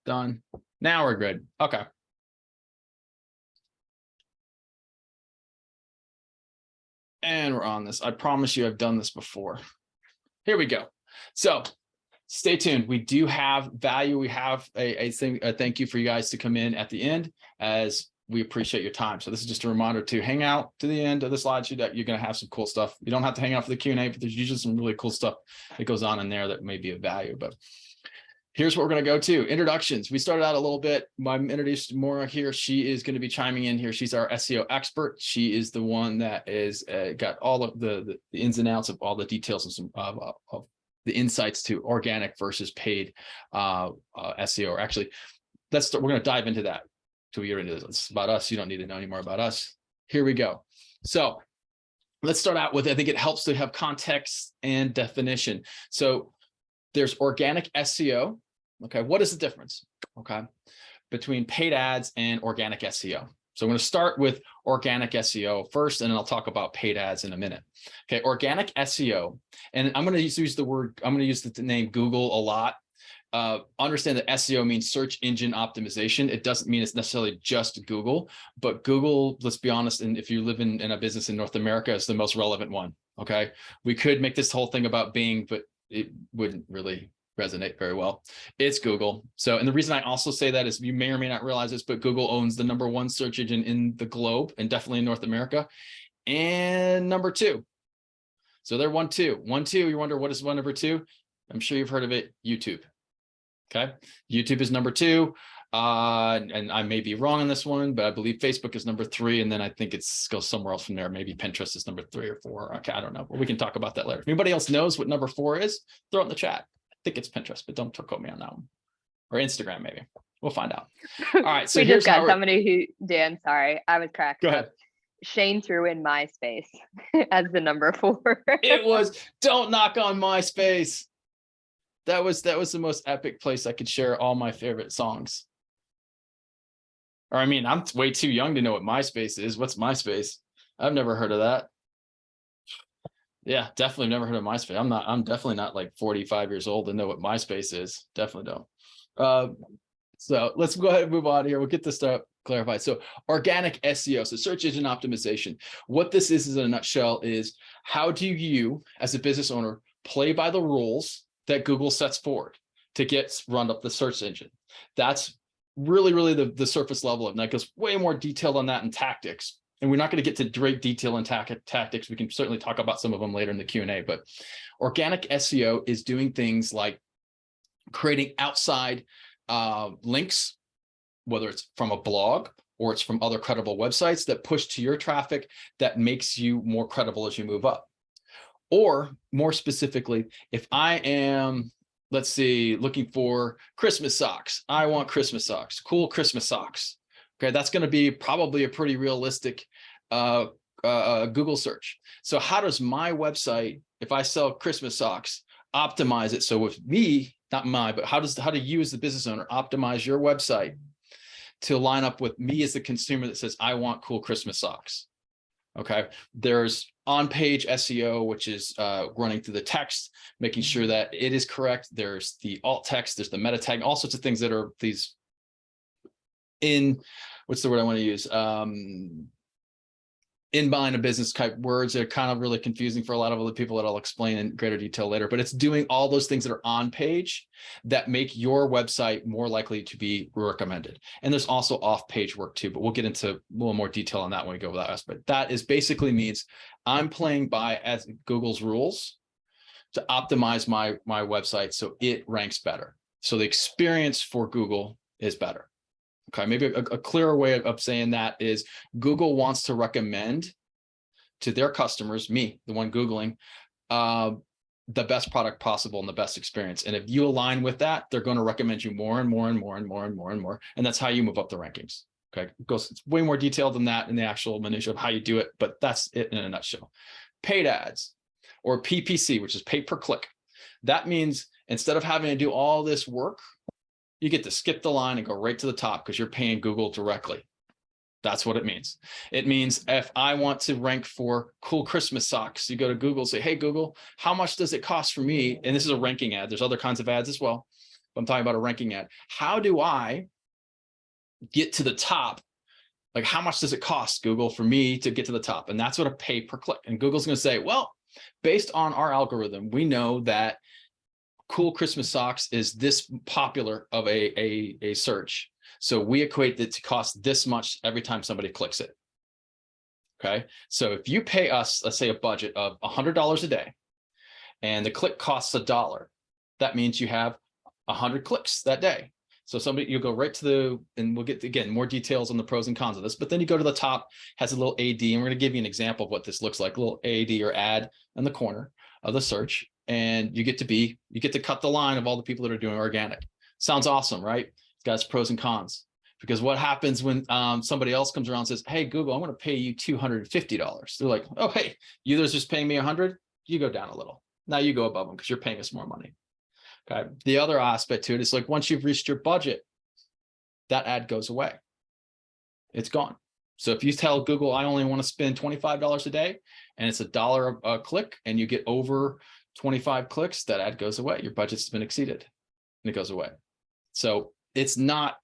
Done. Now we're good. Okay. And we're on this. I promise you I've done this before. Here we go. So stay tuned. We do have value. We have a thank you for you guys to come in at the end, as we appreciate your time. So this is just a reminder to hang out to the end of the slideshow. That you're going to have some cool stuff. You don't have to hang out for the Q&A, but there's usually some really cool stuff that goes on in there that may be of value. But here's what we're going to go to. Introductions. We started out a little bit. I'm introduced Maura here. She is going to be chiming in here. She's our SEO expert. She is the one that is got all of the ins and outs of all the details of some of the insights to organic versus paid SEO. Or actually, we're going to dive into that till we get into this. It's about us. You don't need to know any more about us. Here we go. So let's start out with, I think it helps to have context and definition. So there's organic SEO. Okay, what is the difference? Okay, between paid ads and organic SEO. So I'm going to start with organic SEO first, and then I'll talk about paid ads in a minute. Okay, organic SEO, and I'm going to use the word, I'm going to use the name Google a lot. Understand that SEO means search engine optimization. It doesn't mean it's necessarily just Google, but Google, let's be honest, and if you live in a business in North America, is the most relevant one. Okay, we could make this whole thing about Bing, but it wouldn't really resonate very well. It's Google. So, and the reason I also say that is you may or may not realize this, but Google owns the #1 search engine in the globe, and definitely in North America, and #2. So they're 1, 2, 1, 2. You wonder what is #2? I'm sure you've heard of it, YouTube. Okay, YouTube is #2. And I may be wrong on this one, but I believe Facebook is #3, and then I think it goes somewhere else from there. Maybe Pinterest is #3 or 4. Okay, I don't know, but we can talk about that later. If anybody else knows what #4 is, throw it in the chat. I think it's Pinterest, but don't quote me on that one. Or Instagram, maybe. We'll find out. All right, so we just got somebody who, Dan, sorry, I was cracking up. Go ahead. Shane threw in MySpace as the #4. It was, don't knock on MySpace. That was the most epic place I could share all my favorite songs. Or I mean, I'm way too young to know what MySpace is. What's MySpace? I've never heard of that. Yeah, definitely never heard of MySpace. I'm definitely not like 45 years old to know what MySpace is. Definitely don't. So let's go ahead and move on here. We'll get this stuff clarified. So organic SEO, so search engine optimization. What this is in a nutshell is, how do you, as a business owner, play by the rules that Google sets forward to get run up the search engine? That's really the surface level of it. And that goes way more detailed on that in tactics. And we're not going to get to great detail in tactics. We can certainly talk about some of them later in the Q&A, but organic SEO is doing things like creating outside links, whether it's from a blog or it's from other credible websites that push to your traffic that makes you more credible as you move up. Or more specifically, if I am, let's see, looking for Christmas socks, I want Christmas socks, cool Christmas socks. Okay, that's going to be probably a pretty realistic Google search. So how does my website, if I sell Christmas socks, optimize it? So with me, not but how do you as the business owner optimize your website to line up with me as the consumer that says, I want cool Christmas socks? Okay, there's on-page SEO, which is running through the text, making sure that it is correct. There's the alt text, there's the meta tag, all sorts of things that are these what's the word I want to use? Inbound business type words that are kind of really confusing for a lot of other people that I'll explain in greater detail later, but it's doing all those things that are on page that make your website more likely to be recommended. And there's also off-page work too, but we'll get into a little more detail on that when we go over that aspect. That is basically means I'm playing by as Google's rules to optimize my website so it ranks better. So the experience for Google is better. Okay, maybe a clearer way of saying that is Google wants to recommend to their customers, me, the one Googling, the best product possible and the best experience. And if you align with that, they're going to recommend you more and more and more and more and more and more. And that's how you move up the rankings. Okay, it's way more detailed than that in the actual minutiae of how you do it, but that's it in a nutshell. Paid ads, or PPC, which is pay per click. That means instead of having to do all this work, you get to skip the line and go right to the top because you're paying Google directly. That's what it means. It means if I want to rank for cool Christmas socks, you go to Google, say, hey, Google, how much does it cost for me? And this is a ranking ad. There's other kinds of ads as well. I'm talking about a ranking ad. How do I get to the top? Like, how much does it cost, Google, for me to get to the top? And that's what a pay per click. And Google's going to say, well, based on our algorithm, we know that cool Christmas socks is this popular of a search. So we equate it to cost this much every time somebody clicks it. Okay. So if you pay us, let's say, a budget of $100 a day, and the click costs $1, that means you have 100 clicks that day. So somebody, you go right to the, and we'll get, again, more details on the pros and cons of this, but then you go to the top, has a little AD, and we're going to give you an example of what this looks like, a little AD or ad in the corner of the search. And you get to cut the line of all the people that are doing organic. Sounds awesome, right? It's got its pros and cons. Because what happens when somebody else comes around and says, hey, Google, I'm going to pay you $250. They're like, oh, hey, you guys just paying me 100. You go down a little. Now you go above them because you're paying us more money. Okay. The other aspect to it is like, once you've reached your budget, that ad goes away. It's gone. So if you tell Google, I only want to spend $25 a day, and it's $1 a click, and you get over 25 clicks, that ad goes away. Your budget's been exceeded and it goes away. So it's not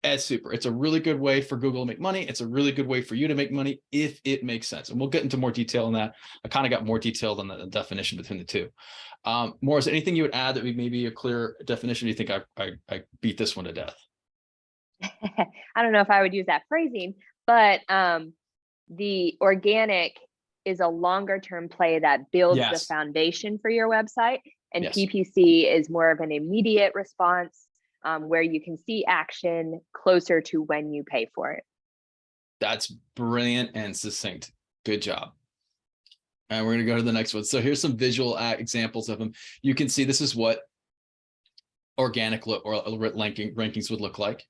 as super. It's a really good way for Google to make money. It's a really good way for you to make money if it makes sense. And we'll get into more detail on that. I kind of got more detailed on the definition between the two. Morris, anything you would add that would maybe a clear definition? Do you think I beat this one to death? I don't know if I would use that phrasing, but the organic is a longer term play that builds the foundation for your website. And PPC is more of an immediate response where you can see action closer to when you pay for it. That's brilliant and succinct. Good job. And we're going to go to the next one. So here's some visual examples of them. You can see this is what organic or rankings would look like.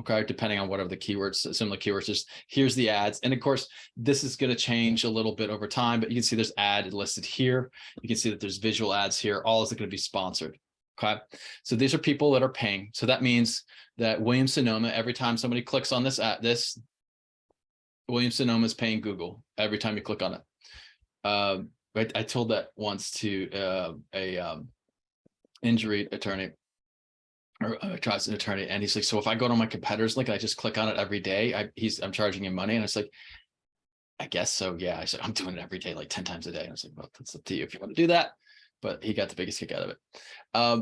Okay, depending on whatever the keywords, similar keywords. Here's the ads. And of course, this is going to change a little bit over time, but you can see there's ad listed here. You can see that there's visual ads here. All is going to be sponsored. Okay, so these are people that are paying. So that means that Williams-Sonoma, every time somebody clicks on this ad, Williams-Sonoma is paying Google every time you click on it. I told that once to a injury attorney, or tries an attorney, and he's like, so if I go to my competitor's link, I just click on it every day, I'm charging him money. And it's like, I guess so. Yeah. I said, I'm doing it every day, like 10 times a day. And I was like, well, that's up to you if you want to do that. But he got the biggest kick out of it.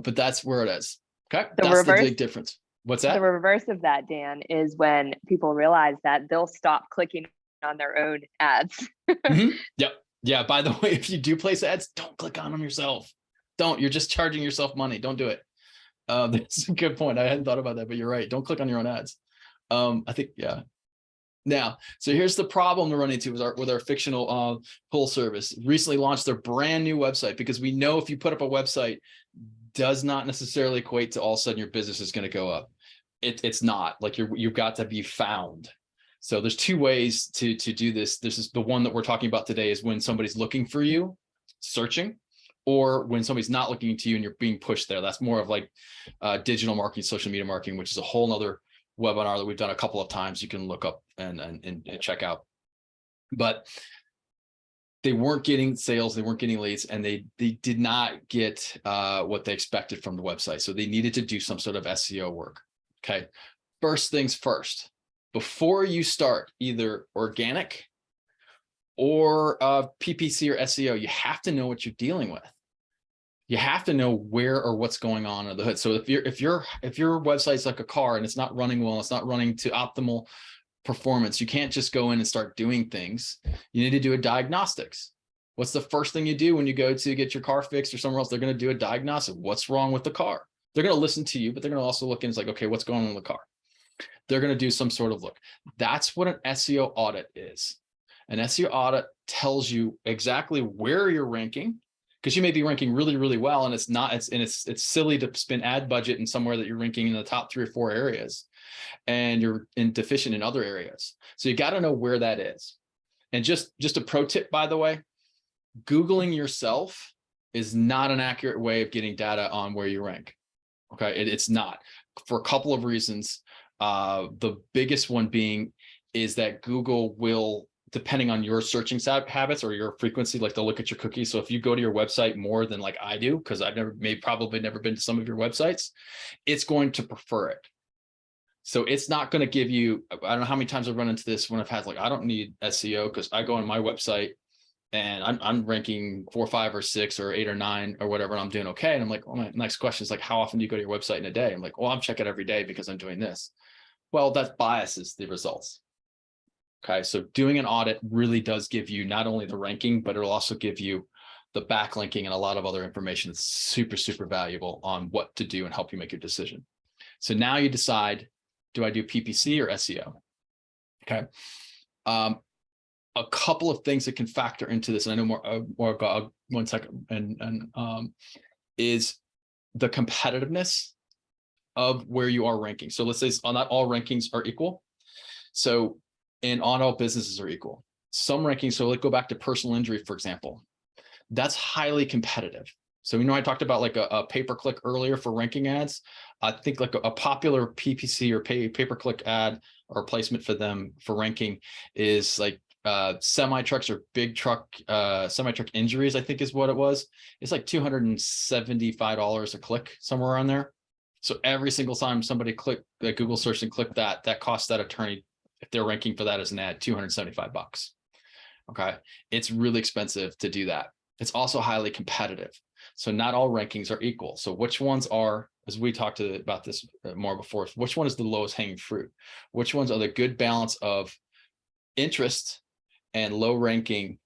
But that's where it is. Okay. That's the big difference. What's that? The reverse of that, Dan, is when people realize that they'll stop clicking on their own ads. Yep. Yeah. By the way, if you do place ads, don't click on them yourself. Don't. You're just charging yourself money. Don't do it. That's a good point. I hadn't thought about that, but you're right. Don't click on your own ads. I think, yeah. Now, so here's the problem to run into with our fictional pull service. Recently launched their brand new website, because we know if you put up a website, does not necessarily equate to all of a sudden your business is going to go up. It's not. Like you've got to be found. So there's two ways to do this. This is the one that we're talking about today, is when somebody's looking for you, searching, or when somebody's not looking to you and you're being pushed there. That's more of like digital marketing, social media marketing, which is a whole nother webinar that we've done a couple of times. You can look up and check out. But they weren't getting sales, they weren't getting leads, and they did not get what they expected from the website. So they needed to do some sort of SEO work. Okay. First things first, before you start either organic or PPC or SEO, you have to know what you're dealing with. You have to know where or what's going on under the hood. So if your website's like a car and it's not running well, it's not running to optimal performance, you can't just go in and start doing things. You need to do a diagnostics. What's the first thing you do when you go to get your car fixed or somewhere else? They're going to do a diagnostic. What's wrong with the car? They're going to listen to you, but they're going to also look in. It's like, okay, what's going on with the car? They're going to do some sort of look. That's what an SEO audit is. An SEO audit tells you exactly where you're ranking, because you may be ranking really, really well, and it's silly to spend ad budget in somewhere that you're ranking in the top 3 or 4 areas, and you're deficient in other areas. So you got to know where that is. And just a pro tip, by the way, Googling yourself is not an accurate way of getting data on where you rank. Okay, it's not, for a couple of reasons. The biggest one being is that Google will depending on your searching habits or your frequency, like they'll look at your cookies. So if you go to your website more than like I do, because I've probably never been to some of your websites, it's going to prefer it. So it's not going to give you, I don't know how many times I've run into this when I've had like, I don't need SEO because I go on my website and I'm ranking 4, 5, or 6, or 8, or 9, or whatever, and I'm doing okay. And I'm like, well, my next question is like, how often do you go to your website in a day? I'm like, well, I'm checking every day because I'm doing this. Well, that biases the results. Okay, so doing an audit really does give you not only the ranking, but it'll also give you the backlinking and a lot of other information that's super, super valuable on what to do and help you make your decision. So now you decide, do I do PPC or SEO? Okay. A couple of things that can factor into this, and I know more about 1 second, is the competitiveness of where you are ranking. So let's say not all rankings are equal. So and on all businesses are equal. Some rankings, so let's go back to personal injury, for example, that's highly competitive. So, I talked about like a pay-per-click earlier for ranking ads. I think like a popular PPC or pay-per-click ad or placement for them for ranking is like semi-trucks or big truck, semi-truck injuries, I think is what it was. It's like $275 a click, somewhere around there. So every single time somebody click that Google search and click that costs that attorney, if they're ranking for that as an ad, $275. Okay. It's really expensive to do that. It's also highly competitive. So not all rankings are equal. So which ones are, as we talked about this more before, which one is the lowest hanging fruit? Which ones are the good balance of interest and low ranking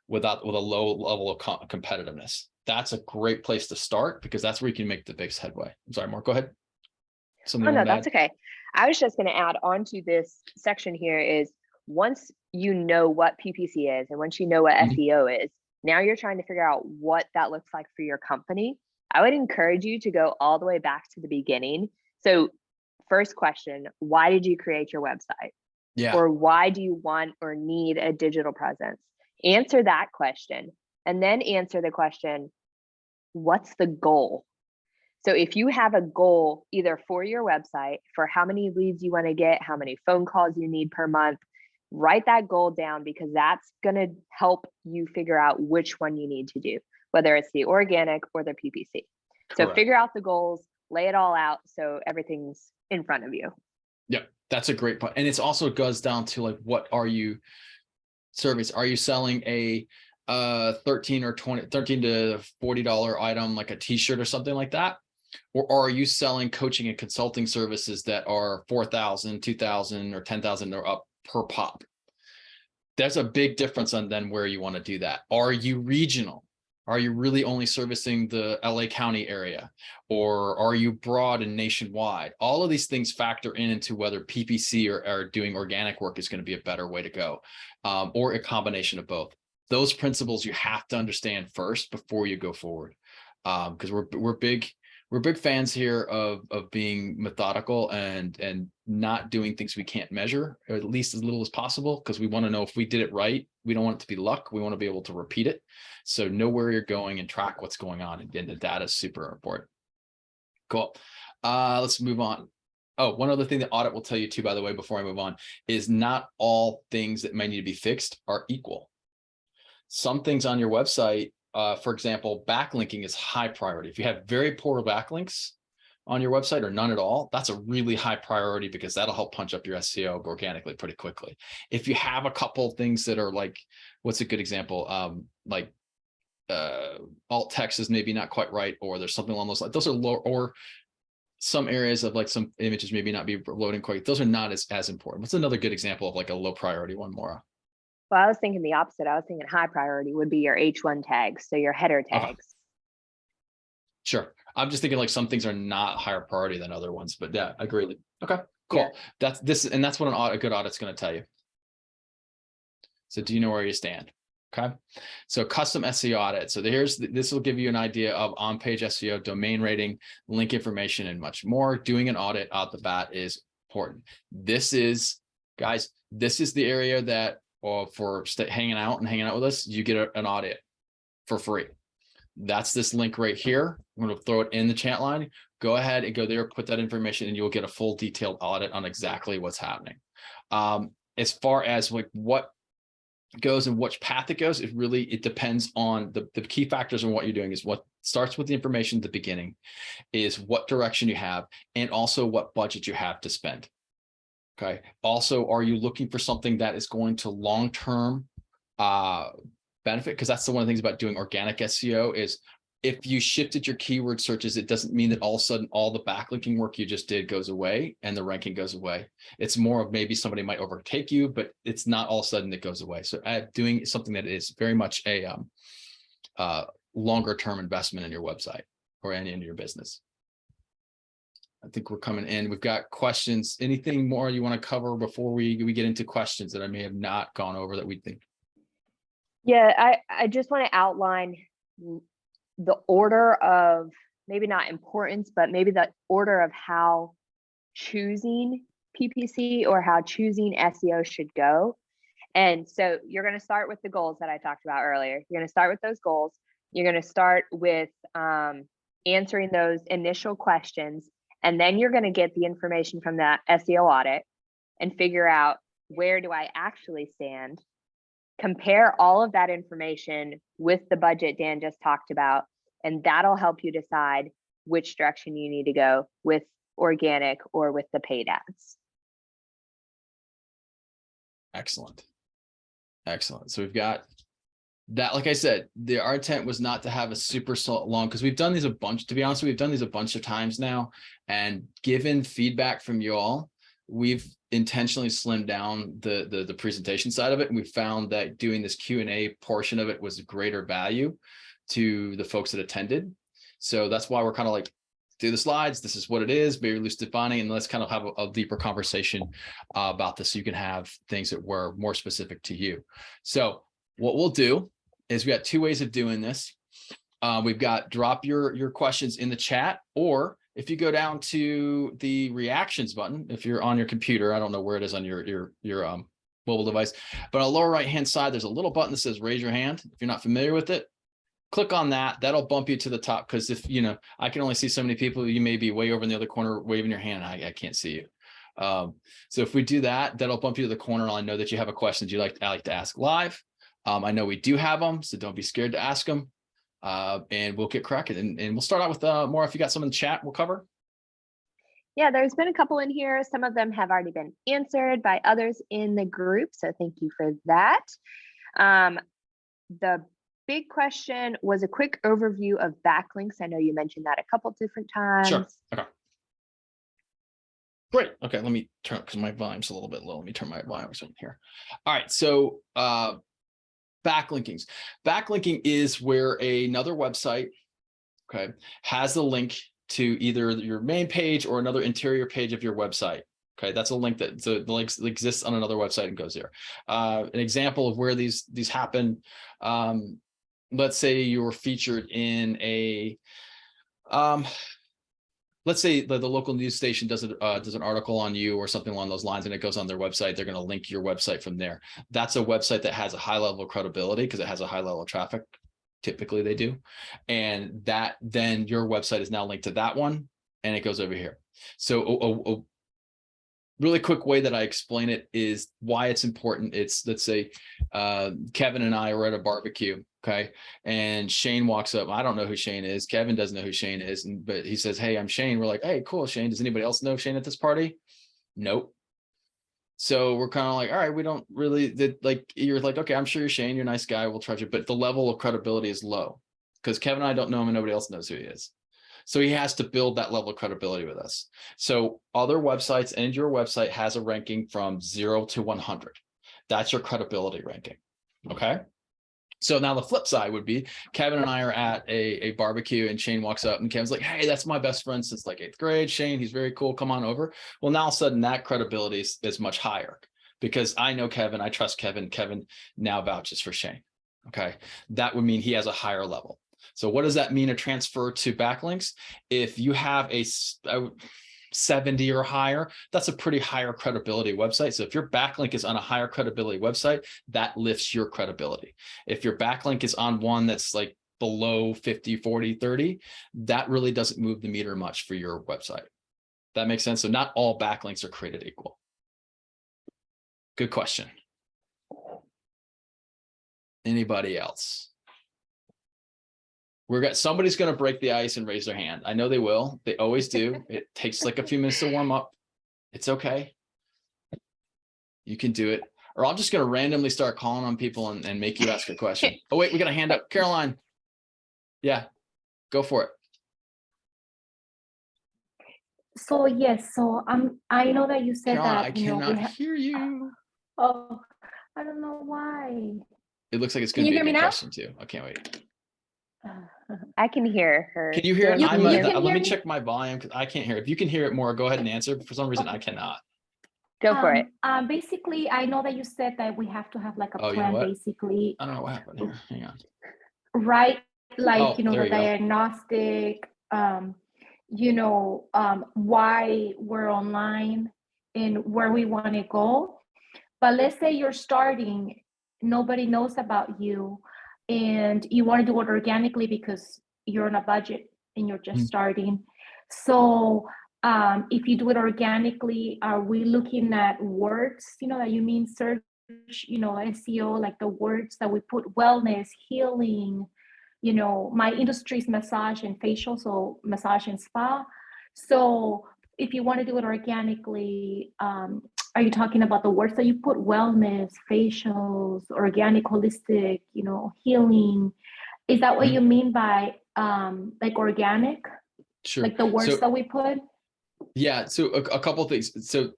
with a low level of competitiveness? That's a great place to start because that's where you can make the biggest headway. I'm sorry, Mark, go ahead. Oh, no, that's okay. I was just going to add on to this section here is once you know what PPC is and once you know what SEO is, now you're trying to figure out what that looks like for your company. I would encourage you to go all the way back to the beginning. So first question, why did you create your website? Yeah. Or why do you want or need a digital presence? Answer that question and then answer the question, what's the goal? So if you have a goal either for your website, for how many leads you want to get, how many phone calls you need per month, write that goal down because that's going to help you figure out which one you need to do, whether it's the organic or the PPC. Correct. So figure out the goals, lay it all out so everything's in front of you. Yep, that's a great point. And it also goes down to like, what are you service? Are you selling a $13 to $40 item like a t-shirt or something like that? Or are you selling coaching and consulting services that are $4,000, $2,000, or $10,000 or up per pop? There's a big difference on then where you want to do that. Are you regional? Are you really only servicing the LA County area? Or are you broad and nationwide? All of these things factor into whether PPC or doing organic work is going to be a better way to go, or a combination of both. Those principles you have to understand first before you go forward, because we're big fans here of being methodical and not doing things we can't measure, or at least as little as possible, because we want to know if we did it right. We don't want it to be luck. We want to be able to repeat it. So know where you're going and track what's going on. And the data is super important. Cool. Let's move on. Oh, one other thing that audit will tell you too, by the way, before I move on, is not all things that may need to be fixed are equal. Some things on your website, for example, backlinking is high priority. If you have very poor backlinks on your website or none at all, that's a really high priority because that'll help punch up your SEO organically pretty quickly. If you have a couple of things that are like, what's a good example? Like alt text is maybe not quite right, or there's something along those lines. Those are low, or some areas of like some images maybe not be loading quite. Those are not as important. What's another good example of like a low priority one, Maura? Well, I was thinking the opposite. I was thinking high priority would be your H1 tags, so your header tags. Okay. Sure. I'm just thinking like some things are not higher priority than other ones, but yeah, I agree. Okay, cool. Yeah. That's what a good audit's going to tell you. So do you know where you stand? Okay. So custom SEO audit. So this will give you an idea of on-page SEO, domain rating, link information, and much more. Doing an audit out the bat is important. Guys, this is the area that for hanging out with us, you get an audit for free. That's this link right here. I'm going to throw it in the chat line. Go ahead and go there, put that information, and you'll get a full detailed audit on exactly what's happening. As far as like what goes and which path it goes, it depends on the key factors on what you're doing is what starts with the information at the beginning, is what direction you have, and also what budget you have to spend. Okay. Also, are you looking for something that is going to long-term benefit? Because that's one of the things about doing organic SEO is if you shifted your keyword searches, it doesn't mean that all of a sudden all the backlinking work you just did goes away and the ranking goes away. It's more of maybe somebody might overtake you, but it's not all of a sudden it goes away. So doing something that is very much a longer term investment in your website or in your business. I think we're coming in. We've got questions. Anything more you want to cover before we get into questions that I may have not gone over that we think? Yeah, I just want to outline the order of, maybe not importance, but maybe the order of how choosing PPC or how choosing SEO should go. And so you're going to start with the goals that I talked about earlier. You're going to start with those goals. You're going to start with answering those initial questions. And then you're going to get the information from that SEO audit and figure out, where do I actually stand? Compare all of that information with the budget Dan just talked about, and that'll help you decide which direction you need to go with organic or with the paid ads. Excellent. Excellent. So we've got that. Like I said, our intent was not to have a super long, because we've done these a bunch, to be honest, we've done these a bunch of times now, and given feedback from you all, we've intentionally slimmed down the presentation side of it. And we found that doing this Q&A portion of it was greater value to the folks that attended. So that's why we're kind of like, do the slides. This is what it is, very loose defining, and let's kind of have a deeper conversation about this so you can have things that were more specific to you. So what we'll do is we got two ways of doing this. We've got drop your questions in the chat, or if you go down to the reactions button, if you're on your computer, I don't know where it is on your mobile device, but on the lower right-hand side, there's a little button that says raise your hand. If you're not familiar with it, click on that. That'll bump you to the top, because if, I can only see so many people, you may be way over in the other corner waving your hand. I can't see you. So if we do that, that'll bump you to the corner. And I know that you have a question I like to ask live. I know we do have them, so don't be scared to ask them. And we'll get cracking, and we'll start out with more. If you got some in the chat, we'll cover. Yeah, there's been a couple in here. Some of them have already been answered by others in the group, so thank you for that. The big question was a quick overview of backlinks. I know you mentioned that a couple different times. Sure. Okay. Great. Okay, let me turn, because my volume's a little bit low. Let me turn my volume here. All right. So backlinkings. Backlinking is where another website, okay, has the link to either your main page or another interior page of your website. Okay, that's a link that the link exists on another website and goes there. An example of where these happen. Let's say you were featured in a, let's say the local news station does an article on you or something along those lines, and it goes on their website. They're going to link your website from there. That's a website that has a high level of credibility because it has a high level of traffic. Typically they do. And that then your website is now linked to that one, and it goes over here. So a really quick way that I explain it is why it's important. It's, let's say Kevin and I were at a barbecue. Okay. And Shane walks up. I don't know who Shane is. Kevin doesn't know who Shane is. But he says, hey, I'm Shane. We're like, hey, cool, Shane. Does anybody else know Shane at this party? Nope. So we're kind of like, all right, we don't really, like, you're like, okay, I'm sure you're Shane. You're a nice guy. We'll trust you. But the level of credibility is low because Kevin and I don't know him and nobody else knows who he is. So he has to build that level of credibility with us. So other websites and your website has a ranking from 0 to 100. That's your credibility ranking. Okay. So now the flip side would be Kevin and I are at a barbecue and Shane walks up and Kevin's like, hey, that's my best friend since like 8th grade. Shane, he's very cool. Come on over. Well, now all of a sudden that credibility is much higher because I know Kevin. I trust Kevin. Kevin now vouches for Shane. Okay. That would mean he has a higher level. So what does that mean to transfer to backlinks? If you have a 70 or higher, that's a pretty higher credibility website. So if your backlink is on a higher credibility website, that lifts your credibility. If your backlink is on one that's like below 50, 40, 30, that really doesn't move the meter much for your website. That makes sense. So not all backlinks are created equal. Good question. Anybody else? Somebody's going to break the ice and raise their hand. I know they will. They always do. It takes like a few minutes to warm up. It's okay. You can do it. Or I'm just going to randomly start calling on people and make you ask a question. Oh, wait, we got a hand up. Caroline. Yeah, go for it. So yes, so I know that you said Caroline, that I cannot hear you. Oh, I don't know why. It looks like it's going to be a good question too. I can't wait. I can hear her. Can you hear it? Let me check my volume because I can't hear. If you can hear it more, go ahead and answer. For some reason, I cannot. Go for it. Basically, I know that you said that we have to have like a plan, You know what? basically. I don't know what happened here. Hang on. Right, like, the go. diagnostic, why we're online and where we want to go. But let's say you're starting, nobody knows about you, and you want to do it organically because you're on a budget and you're just starting. So if you do it organically, are we looking at words, that you mean search, SEO, like the words that we put: wellness, healing, my industry is massage and facial, so massage and spa. So if you want to do it organically, are you talking about the words that you put: wellness, facials, organic, holistic, healing? Is that what you mean by like organic? Sure. Like the words that we put? Yeah. So a couple of things. So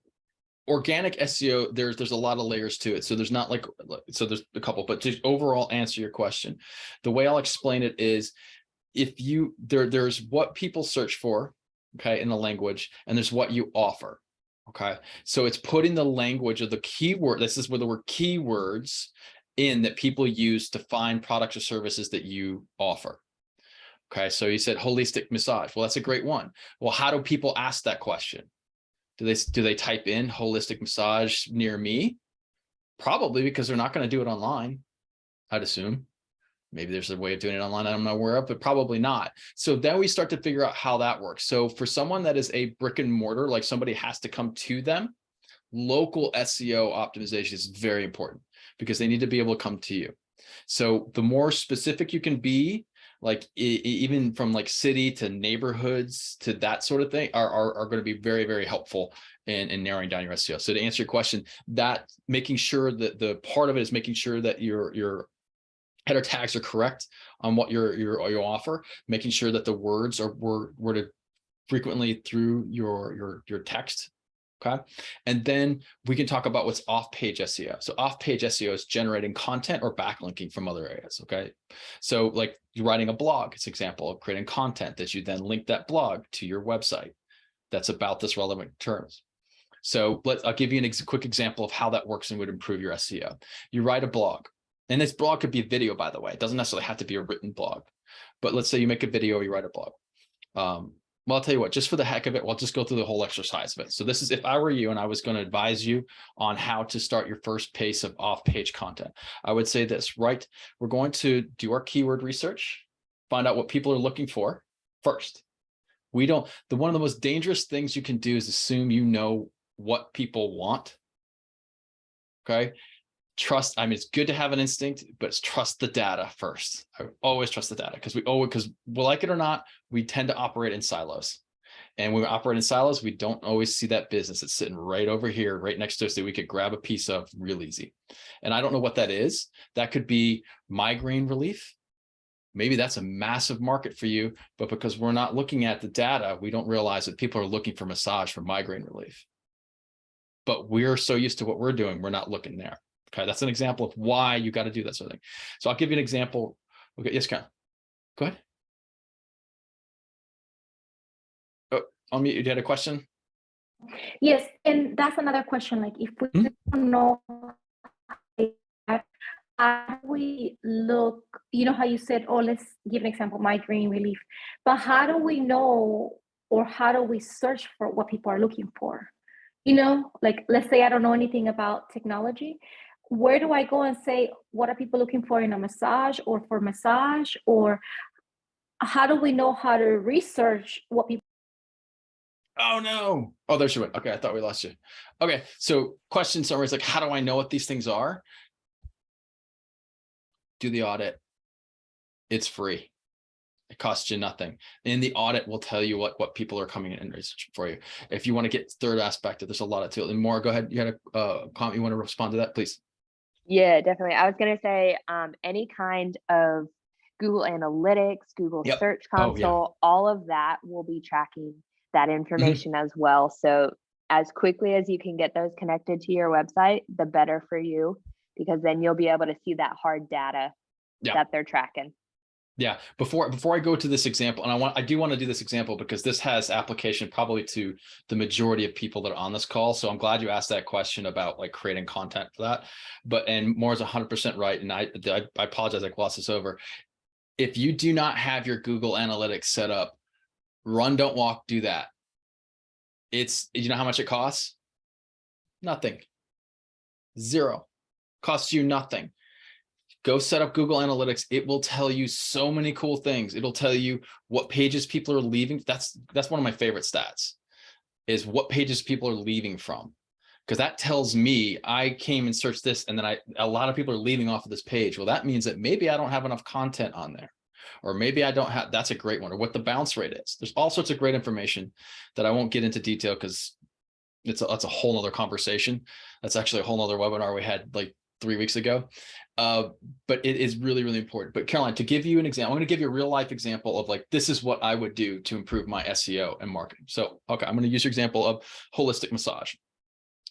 organic SEO, there's a lot of layers to it. So there's not there's a couple, but to overall answer your question, the way I'll explain it is there's what people search for, okay, in a language, and there's what you offer. Okay. So it's putting the language of the keyword. This is where the word keywords in that people use to find products or services that you offer. Okay. So you said holistic massage. Well, that's a great one. Well, how do people ask that question? Do they type in holistic massage near me? Probably, because they're not going to do it online, I'd assume. Maybe there's a way of doing it online I'm not aware of, but probably not. So then we start to figure out how that works. So for someone that is a brick and mortar, like somebody has to come to them, local SEO optimization is very important because they need to be able to come to you. So the more specific you can be, like even from like city to neighborhoods to that sort of thing are going to be very, very helpful in narrowing down your SEO. So to answer your question, that making sure that the part of it is making sure that your header tags are correct on what you offer, making sure that the words are worded frequently through your text. Okay. And then we can talk about what's off-page SEO. So off-page SEO is generating content or backlinking from other areas. Okay. So like you're writing a blog, it's an example of creating content that you then link that blog to your website that's about this relevant terms. So I'll give you a quick example of how that works and would improve your SEO. You write a blog, and this blog could be a video, by the way. It doesn't necessarily have to be a written blog, but let's say you make a video or you write a blog. Well, I'll tell you what, just for the heck of it, we'll just go through the whole exercise of it. So this is if I were you and I was going to advise you on how to start your first pace of off-page content. I would say this, right? We're going to do our keyword research, find out what people are looking for first. One of the most dangerous things you can do is assume you know what people want. Okay. Trust. I mean, it's good to have an instinct, but it's trust the data first. I always trust the data because like it or not, we tend to operate in silos. And when we operate in silos, we don't always see that business that's sitting right over here, right next to us that we could grab a piece of real easy. And I don't know what that is. That could be migraine relief. Maybe that's a massive market for you, but because we're not looking at the data, we don't realize that people are looking for massage for migraine relief. But we're so used to what we're doing, we're not looking there. Okay, that's an example of why you got to do that sort of thing. So I'll give you an example. Okay, yes, Karen. Go ahead. Oh, unmute. You had a question? Yes, and that's another question. Like, if we don't know how do we look, how you said, oh, let's give an example, migraine relief. But how do we know, or how do we search for what people are looking for? Like, let's say I don't know anything about technology. Where do I go and say, what are people looking for in a massage or for massage? Or how do we know how to research what people? Oh, no. Oh, there she went. Okay, I thought we lost you. Okay, so question summary is like, how do I know what these things are? do the audit. It's free. It costs you nothing. And the audit will tell you what people are coming in and researching for you. If you want to get third aspect, there's a lot of it. And more, go ahead. You had a comment. You want to respond to that, please? Yeah, definitely. I was going to say any kind of Google Analytics, Google Search Console, all of that will be tracking that information as well. So as quickly as you can get those connected to your website, the better for you, because then you'll be able to see that hard data that they're tracking. Yeah. Before I go to this example, and I do want to do this example because this has application probably to the majority of people that are on this call. So I'm glad you asked that question about like creating content for that. And more is 100% right. And I apologize, I glossed this over. If you do not have your Google Analytics set up, run, don't walk, do that. You know how much it costs? Nothing. Zero. Costs you nothing. Go set up Google Analytics. It will tell you so many cool things. It'll tell you what pages people are leaving. That's one of my favorite stats, is what pages people are leaving from. Because that tells me I came and searched this, and then a lot of people are leaving off of this page. Well, that means that maybe I don't have enough content on there, or maybe I don't have, that's a great one, or what the bounce rate is. There's all sorts of great information that I won't get into detail because that's a whole nother conversation. That's actually a whole nother webinar we had like 3 weeks ago. But it is really, really important. But Caroline, to give you an example, I'm going to give you a real life example of like, this is what I would do to improve my SEO and marketing. So, okay, I'm going to use your example of holistic massage.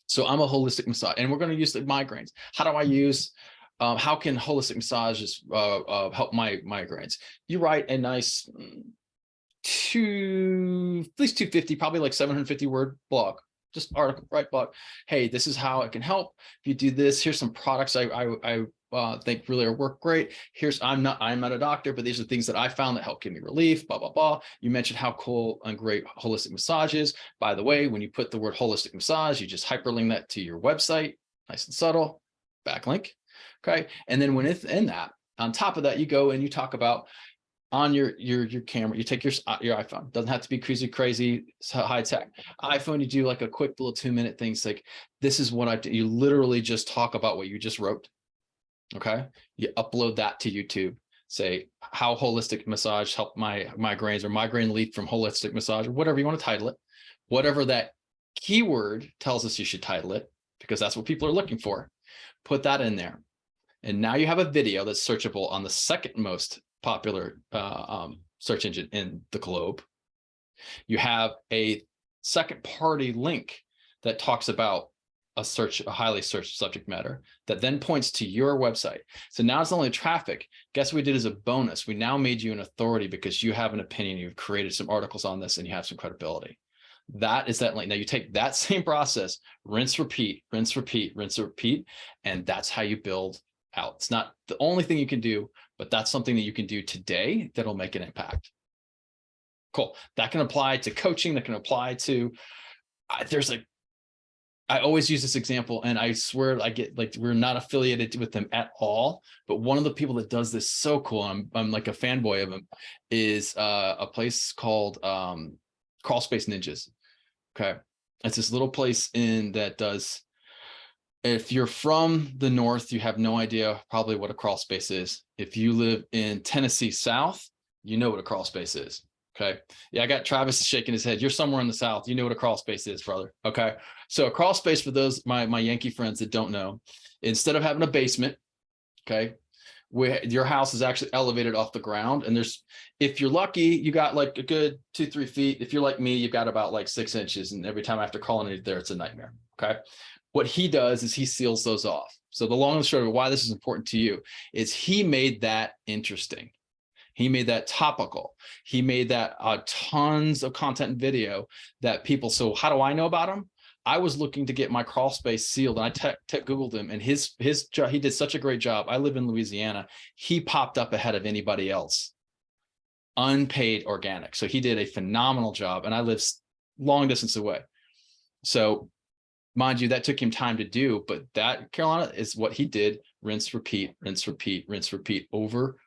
So I'm a holistic massage, and we're going to use the migraines. How do I use, how can holistic massages help my migraines? You write a nice at least 250, probably like 750 word blog. Just article, right? Blog. Hey, this is how it can help. If you do this, here's some products I think really work great. I'm not a doctor, but these are things that I found that help give me relief, blah, blah, blah. You mentioned how cool and great holistic massage is. By the way, when you put the word holistic massage, you just hyperlink that to your website, nice and subtle, backlink. Okay. And then when it's in that, on top of that, you go and you talk about on your camera, you take your iPhone, doesn't have to be crazy high tech iPhone. You do like a quick little 2-minute things. Like, this is what I do. You literally just talk about what you just wrote. Okay. You upload that to YouTube, say how holistic massage helped my migraines, or migraine relief from holistic massage, or whatever you want to title it, whatever that keyword tells us you should title it, because that's what people are looking for. Put that in there. And now you have a video that's searchable on the second most popular search engine in the globe. You have a second party link that talks about a highly searched subject matter that then points to your website. So now it's not only traffic. Guess what we did as a bonus? We now made you an authority because you have an opinion. You've created some articles on this and you have some credibility. That is that link. Now you take that same process, rinse, repeat, rinse, repeat, rinse, repeat, and that's how you build out. It's not the only thing you can do, but that's something that you can do today that'll make an impact. Cool. That can apply to coaching. That can apply to, I always use this example, and I swear I get like, we're not affiliated with them at all, but one of the people that does this so cool, I'm like a fanboy of him, is a place called Crawl Space Ninjas. Okay. It's this little place that does, if you're from the north, you have no idea probably what a crawl space is. If you live in Tennessee South, you know what a crawl space is. Okay. Yeah, I got Travis shaking his head. You're somewhere in the South. You know what a crawl space is, brother. Okay. So a crawl space, for those my Yankee friends that don't know, instead of having a basement, okay, your house is actually elevated off the ground. And if you're lucky, you got like a good 2-3 feet. If you're like me, you've got about like 6 inches. And every time I have to crawl into there, it's a nightmare. Okay. What he does is he seals those off. So the long and short of why this is important to you is he made that interesting. He made that topical. He made that tons of content and video that people. So how do I know about him? I was looking to get my crawl space sealed, and I Googled him, and his job, he did such a great job. I live in Louisiana. He popped up ahead of anybody else. Unpaid organic. So he did a phenomenal job, and I live long distance away. So mind you, that took him time to do, but that, Carolina, is what he did. Rinse, repeat, rinse, repeat, rinse, repeat over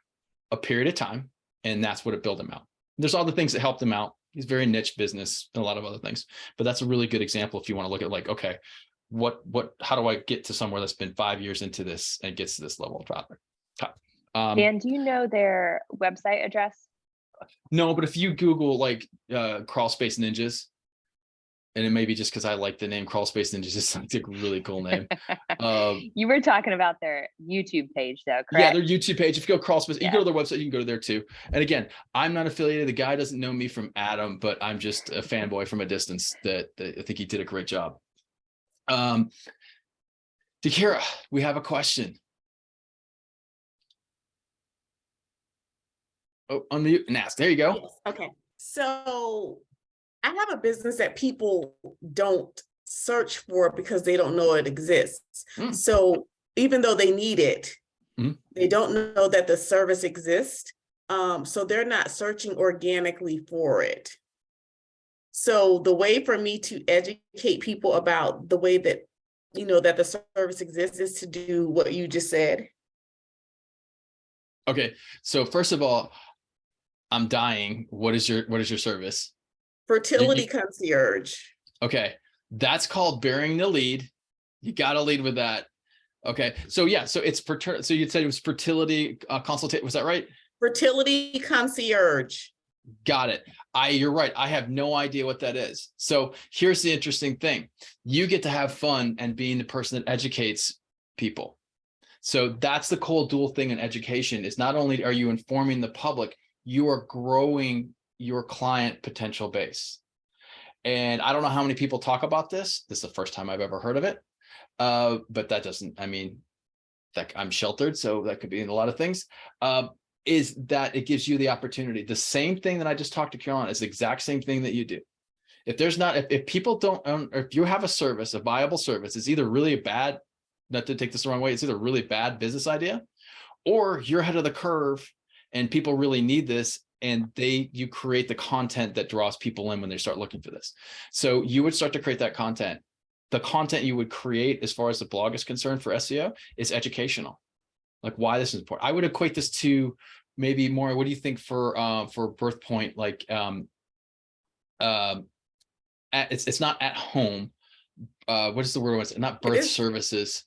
a period of time. And that's what it built him out. There's other things that helped him out. He's very niche business and a lot of other things, but that's a really good example. If you want to look at like, okay, how do I get to somewhere that's been 5 years into this and gets to this level of traffic? Okay. Dan, do you know their website address? No, but if you Google like crawl space ninjas, and it may be just because I like the name Crawl Space Ninjas, it's like a really cool name. You were talking about their YouTube page though, correct? Yeah, their YouTube page. If you go Crawl Space, you go to their website, you can go to there too. And again, I'm not affiliated. The guy doesn't know me from Adam, but I'm just a fanboy from a distance that I think he did a great job. Dakira, we have a question. Oh, unmute and ask. There you go. Yes. Okay. So I have a business that people don't search for because they don't know it exists. So even though they need it, they don't know that the service exists. So they're not searching organically for it. So the way for me to educate people about the way that, you know, that the service exists is to do what you just said. Okay. So first of all, I'm dying. What is your service? Fertility concierge. Okay. That's called bearing the lead. You got to lead with that. Okay. So yeah, so it's so you said it was fertility consultation. Was that right? Fertility concierge. Got it. You're right. I have no idea what that is. So here's the interesting thing. You get to have fun and being the person that educates people. So that's the cool dual thing in education is not only are you informing the public, you are growing your client potential base. And I don't know how many people talk about this. This is the first time I've ever heard of it. But that doesn't, I mean, that I'm sheltered, so that could be in a lot of things. Is that it gives you the opportunity. The same thing that I just talked to Caroline is the exact same thing that you do. If there's not, if people don't own, or if you have a service, a viable service, it's either really a bad, not to take this the wrong way, it's either a really bad business idea, or you're ahead of the curve and people really need this, and you create the content that draws people in when they start looking for this. So you would start to create that content. The content you would create as far as the blog is concerned for SEO is educational, like why this is important. I would equate this to maybe more, what do you think for Birth Point? Like it's not at home. What is the word? It's not birth services.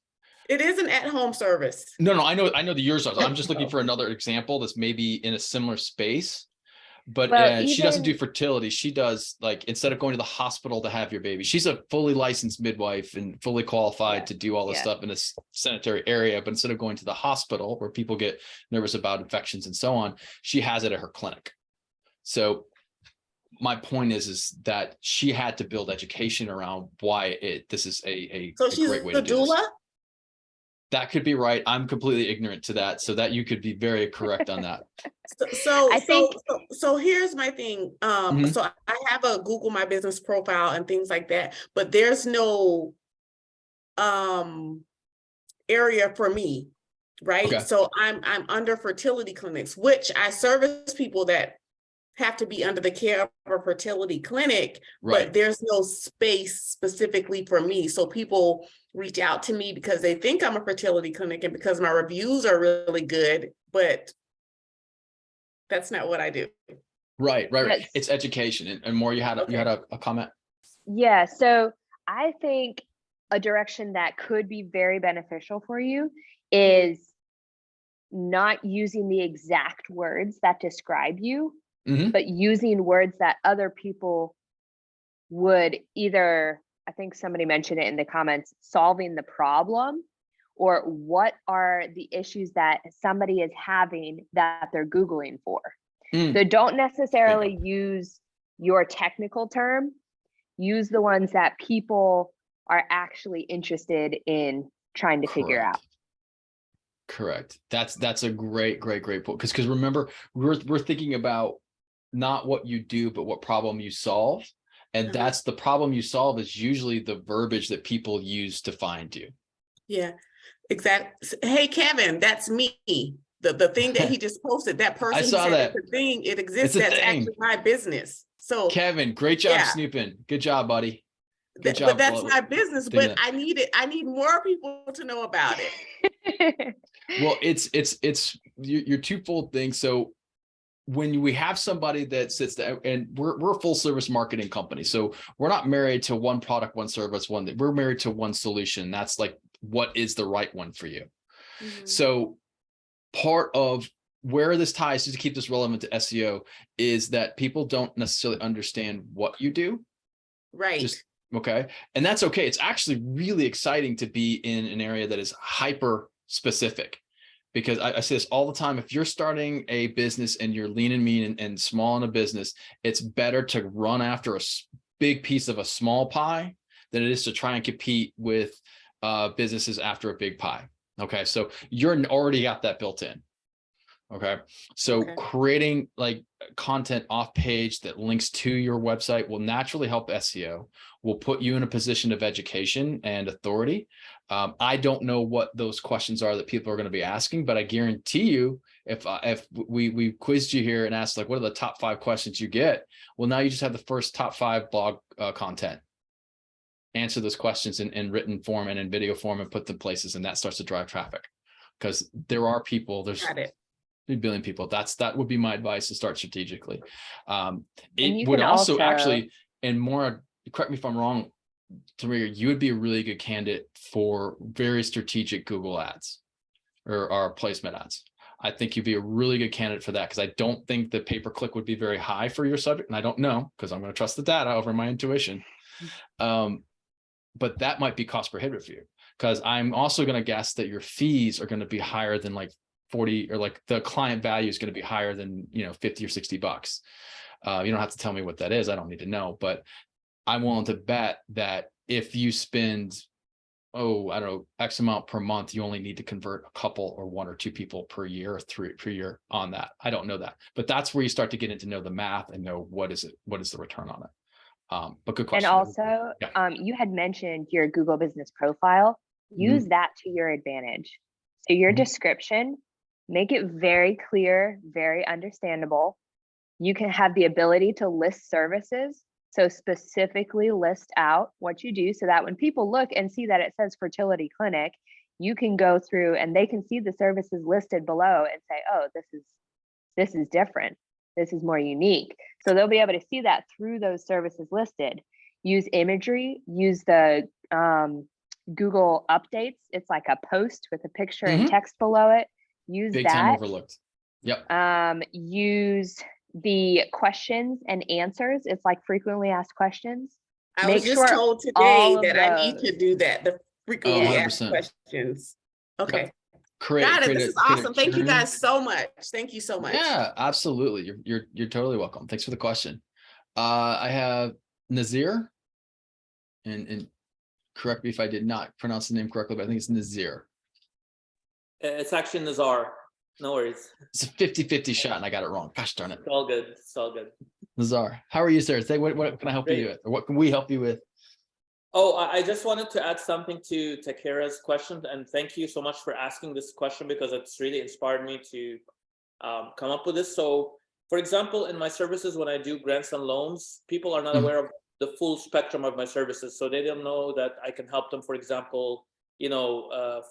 It is an at-home service. No, I know the yours are. I'm just looking for another example that's maybe in a similar space. But she doesn't do fertility. She does, like, instead of going to the hospital to have your baby, she's a fully licensed midwife and fully qualified to do all this stuff in a sanitary area. But instead of going to the hospital where people get nervous about infections and so on, she has it at her clinic. So my point is that she had to build education around why this is a great way to do this. That could be right. I'm completely ignorant to that, so that you could be very correct on that. So here's my thing. So I have a Google My Business profile and things like that, but there's no area for me, right? Okay. So I'm under fertility clinics, which I service people that have to be under the care of a fertility clinic, but there's no space specifically for me. So people reach out to me because they think I'm a fertility clinic and because my reviews are really good, but that's not what I do. Right. Yes. It's education. And more, you had a comment. Yeah. So I think a direction that could be very beneficial for you is not using the exact words that describe you, but using words that other people would either, I think somebody mentioned it in the comments, solving the problem, or what are the issues that somebody is having that they're Googling for. So don't necessarily use your technical term, use the ones that people are actually interested in trying to figure out. Correct. That's a great point. Because remember, we're thinking about not what you do, but what problem you solve. And that's the problem you solve is usually the verbiage that people use to find you. Yeah, exactly. Hey, Kevin, that's me. The thing that he just posted, that person, I saw that. It's a thing, it exists. That's actually my business. So Kevin, great job snooping. Good job, buddy. Good job. But that's my business, but I need more people to know about it. Well, it's your twofold thing. So when we have somebody that sits there, and we're a full service marketing company, so we're not married to one product, one service, we're married to one solution. That's like what is the right one for you. So part of where this ties, just to keep this relevant to SEO, is that people don't necessarily understand what you do. Right. Okay. And that's okay. It's actually really exciting to be in an area that is hyper specific, because I say this all the time. If you're starting a business and you're lean and mean and small in a business, it's better to run after a big piece of a small pie than it is to try and compete with businesses after a big pie. Okay. So you're already got that built in. Okay. So creating like content off page that links to your website will naturally help SEO, will put you in a position of education and authority. I don't know what those questions are that people are going to be asking, but I guarantee you, if we quizzed you here and asked like, what are the top 5 questions you get? Well, now you just have the first top 5 blog content. Answer those questions in written form and in video form and put them places, and that starts to drive traffic, because there are people, there's 3 billion people. That would be my advice, to start strategically. It would also actually, and more, correct me if I'm wrong, Tamir, you would be a really good candidate for very strategic Google ads or placement ads. I think you'd be a really good candidate for that, because I don't think the pay-per-click would be very high for your subject. And I don't know, because I'm going to trust the data over my intuition. But that might be cost prohibitive for you, because I'm also going to guess that your fees are going to be higher than like 40, or like the client value is going to be higher than, you know, 50 or 60 bucks. You don't have to tell me what that is. I don't need to know, but I'm willing to bet that if you spend, I don't know, X amount per month, you only need to convert a couple or 1 or 2 people per year, or 3 per year on that. I don't know that, but that's where you start to get into know the math and know what is the return on it. But good question. And also, you had mentioned your Google business profile. Use that to your advantage. So your description, make it very clear, very understandable. You can have the ability to list services. So specifically list out what you do, so that when people look and see that it says fertility clinic, you can go through and they can see the services listed below and say, oh, this is different. This is more unique. So they'll be able to see that through those services listed. Use imagery, use the Google updates. It's like a post with a picture and text below it. Use big that. Time overlooked. Yep. Use the questions and answers. It's like frequently asked questions. I was just told today that I need to do that. The frequently asked questions. Okay. Yep. Got it. This is awesome. Thank you guys so much. Thank you so much. Yeah, absolutely. You're totally welcome. Thanks for the question. I have Nazir, and correct me if I did not pronounce the name correctly, but I think it's Nazir. It's actually Nazar. No worries. It's a 50-50 shot and I got it wrong. Gosh darn it. It's all good. It's all good. Nazar, how are you, sir? Say, what can I help you with? Or what can we help you with? Oh, I just wanted to add something to Takira's question, and thank you so much for asking this question, because it's really inspired me to come up with this. So, for example, in my services, when I do grants and loans, people are not aware of the full spectrum of my services. So they don't know that I can help them, for example,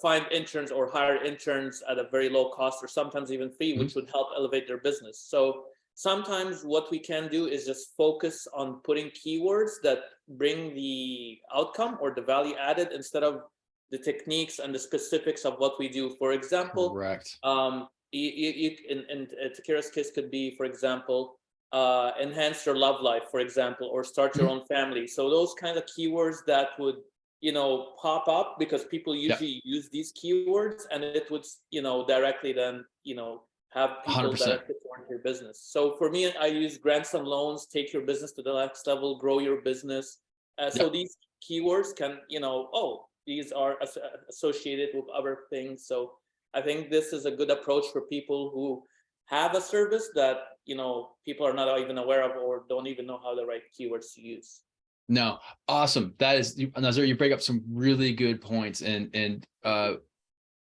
find interns or hire interns at a very low cost, or sometimes even free, which would help elevate their business. So sometimes what we can do is just focus on putting keywords that bring the outcome or the value added, instead of the techniques and the specifics of what we do. For example, correct. You in Takira's case could be, for example, enhance your love life, for example, or start your own family. So those kinds of keywords that would pop up, because people usually use these keywords, and it would directly then have people 100%. Directly toward your business. So for me, I use grants and loans, take your business to the next level, grow your business. So these keywords can these are associated with other things. So I think this is a good approach for people who have a service that people are not even aware of, or don't even know how the right keywords to use. No, awesome. That is, Nazir, you bring up some really good points, and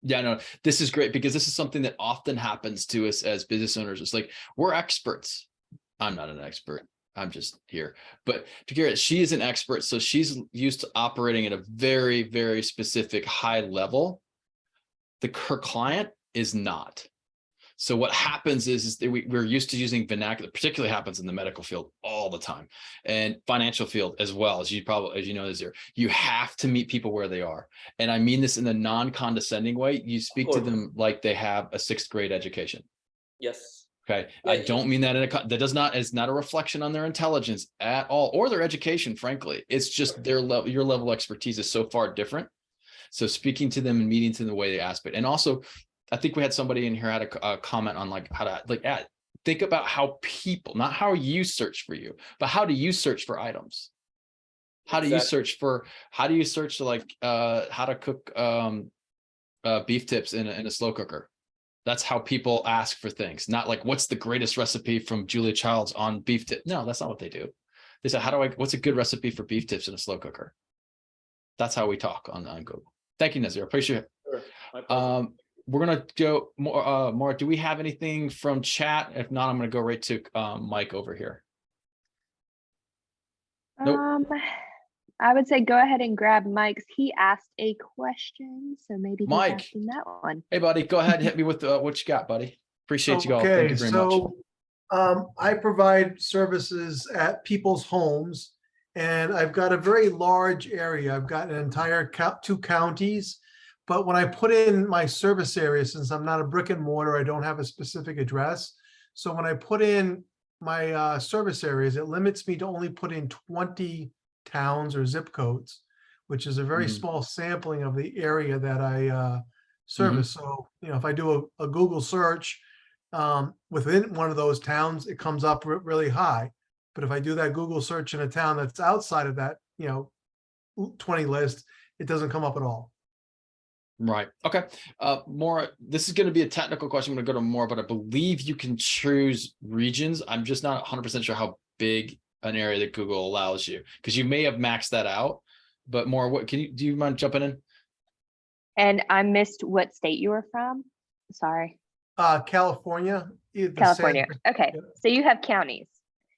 yeah, no, this is great, because this is something that often happens to us as business owners. It's like, we're experts. I'm not an expert. I'm just here. But Takira, she is an expert. So she's used to operating at a very, very specific high level. Her client is not. So what happens is that we're used to using vernacular, particularly happens in the medical field all the time, and financial field as well, as you know, you have to meet people where they are. And I mean this in a non-condescending way. You speak to them like they have a 6th grade education. Yes. Okay. Yeah, I don't mean that it's not a reflection on their intelligence at all, or their education, frankly. It's just your level of expertise is so far different. So speaking to them and meeting to them the way they ask it. And also, I think we had somebody in here had a comment on like how to think about how people, not how you search for you, but how do you search for items? How do you search like how to cook beef tips in a slow cooker? That's how people ask for things, not like what's the greatest recipe from Julia Childs on beef tip. No, that's not what they do. They say, what's a good recipe for beef tips in a slow cooker? That's how we talk on Google. Thank you, Nazir. Appreciate it. Sure. We're going to go more. Do we have anything from chat? If not, I'm going to go right to Mike over here. Nope. I would say go ahead and grab Mike's. He asked a question, so maybe he's Mike, asking that one. Hey, buddy, go ahead and hit me with what you got, buddy. Appreciate you all. Thank you very much. I provide services at people's homes, and I've got a very large area. I've got an entire 2 counties. But when I put in my service area, since I'm not a brick and mortar, I don't have a specific address. So when I put in my service areas, it limits me to only put in 20 towns or zip codes, which is a very small sampling of the area that I service. So, if I do a Google search within one of those towns, it comes up really high. But if I do that Google search in a town that's outside of that, 20 list, it doesn't come up at all. Right. Okay. More, this is going to be a technical question. I'm going to go to more, but I believe you can choose regions. I'm just not 100% sure how big an area that Google allows you, because you may have maxed that out. But more, do you mind jumping in? And I missed what state you were from. Sorry. California. California. Okay. Yep. So you have counties.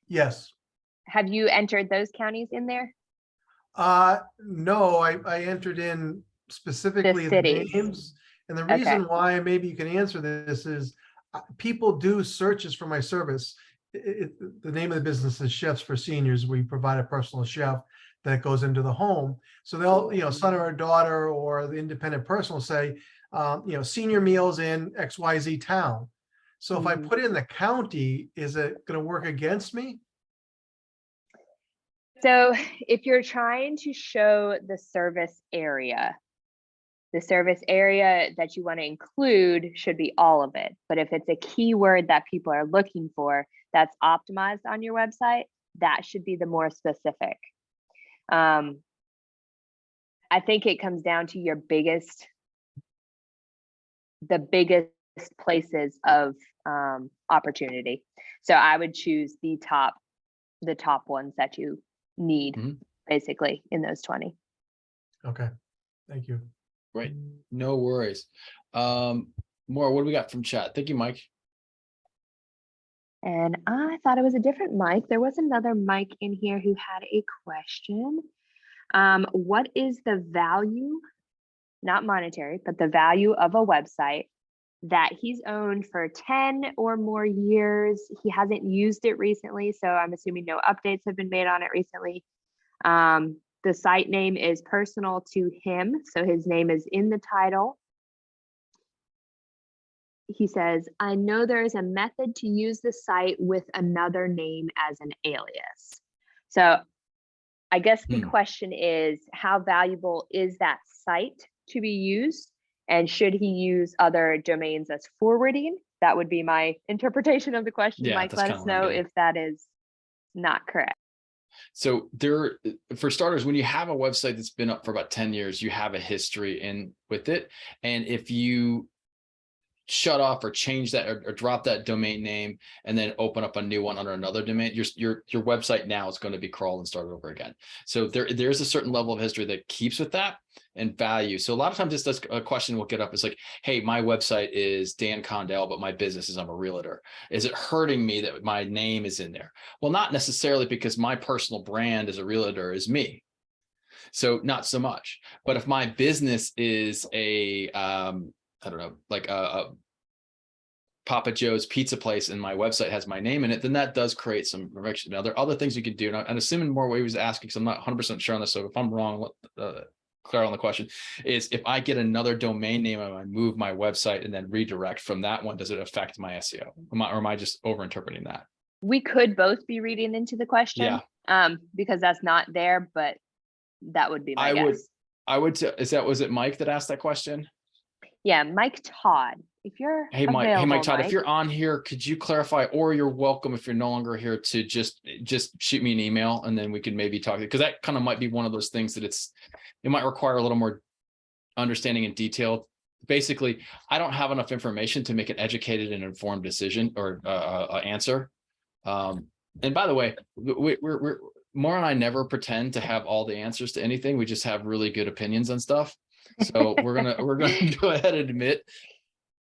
Yes. Have you entered those counties in there? No, I entered in specifically the names. And the reason why maybe you can answer this is people do searches for my service. The name of the business is Chefs for Seniors. We provide a personal chef that goes into the home. So they'll, son or daughter or the independent person will say, senior meals in XYZ town. So if I put in the county, is it going to work against me? So if you're trying to show the service area that you want to include should be all of it. But if it's a keyword that people are looking for that's optimized on your website, that should be the more specific. I think it comes down to the biggest places of opportunity. So I would choose the top ones that you need basically in those 20. Okay, thank you. Great, no worries. More, what do we got from chat? Thank you, Mike. And I thought it was a different Mike. There was another Mike in here who had a question. What is the value, not monetary, but the value of a website that he's owned for 10 or more years? He hasn't used it recently, so I'm assuming no updates have been made on it recently. The site name is personal to him, so his name is in the title. He says, I know there is a method to use the site with another name as an alias. So I guess the question is, how valuable is that site to be used? And should he use other domains as forwarding? That would be my interpretation of the question. Yeah, Mike, let us know if that is not correct. So for starters, when you have a website that's been up for about 10 years, you have a history with it. And if you shut off or change that or drop that domain name and then open up a new one under another domain, your website now is going to be crawled and started over again. So there's a certain level of history that keeps with that and value. So a lot of times this a question will get up. It's like, hey, my website is Dan Condell, but my business is I'm a realtor. Is it hurting me that my name is in there? Well, not necessarily, because my personal brand as a realtor is me. So not so much. But if my business is a I don't know, like Papa Joe's Pizza Place and my website has my name in it, then that does create some friction. Now, there are other things you could do. And I'm assuming more what he was asking, because I'm not 100% sure on this. So if I'm wrong, clear on the question, is if I get another domain name and I move my website and then redirect from that one, does it affect my SEO? Or am I just overinterpreting that? We could both be reading into the question, because that's not there, but that would be my guess. Was it Mike that asked that question? Yeah, Mike Todd. If you're Hey Mike Todd, Mike, if you're on here, could you clarify, or you're welcome if you're no longer here to just shoot me an email and then we can maybe talk, because that kind of might be one of those things that it might require a little more understanding and detail. Basically, I don't have enough information to make an educated and informed decision or answer. And by the way, we're Maura and I never pretend to have all the answers to anything. We just have really good opinions on stuff. So we're gonna go ahead and admit,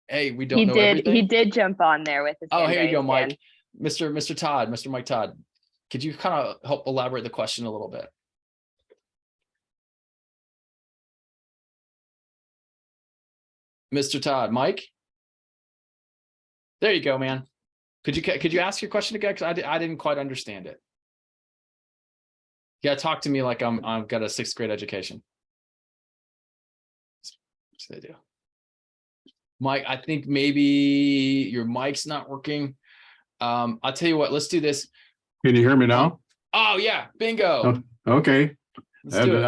hey, we don't know everything. He did jump on there with his hand. Here you go, Mike. Hand. Mr. Mike Todd. Could you kind of help elaborate the question a little bit? Mr. Todd, Mike? There you go, man. Could you ask your question again? Because I didn't quite understand it. Yeah, talk to me like I've got a 6th grade education. What's the idea? Mike, I think maybe your mic's not working. I'll tell you what, let's do this. Can you hear me now? Oh yeah, bingo. Oh, okay. I Let's do it.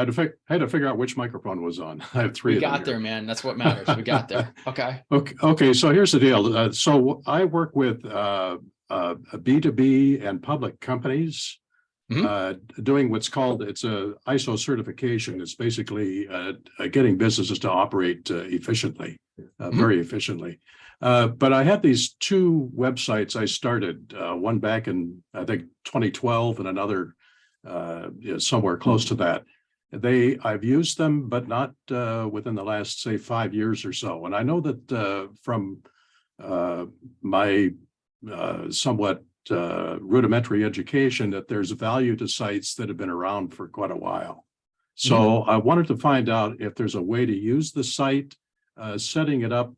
had to figure out which microphone was on. I have 3 We of them got here. there, man. That's what matters. We got there. Okay. Okay. So here's the deal. So I work with B2B and public companies doing what's called, it's a ISO certification. It's basically getting businesses to operate efficiently, very efficiently. But I had these 2 websites I started, one back in, I think, 2012 and another somewhere close to that. I've used them, but not within the last, say, 5 years or so. And I know that from my somewhat rudimentary education, that there's value to sites that have been around for quite a while. So I wanted to find out if there's a way to use the site, setting it up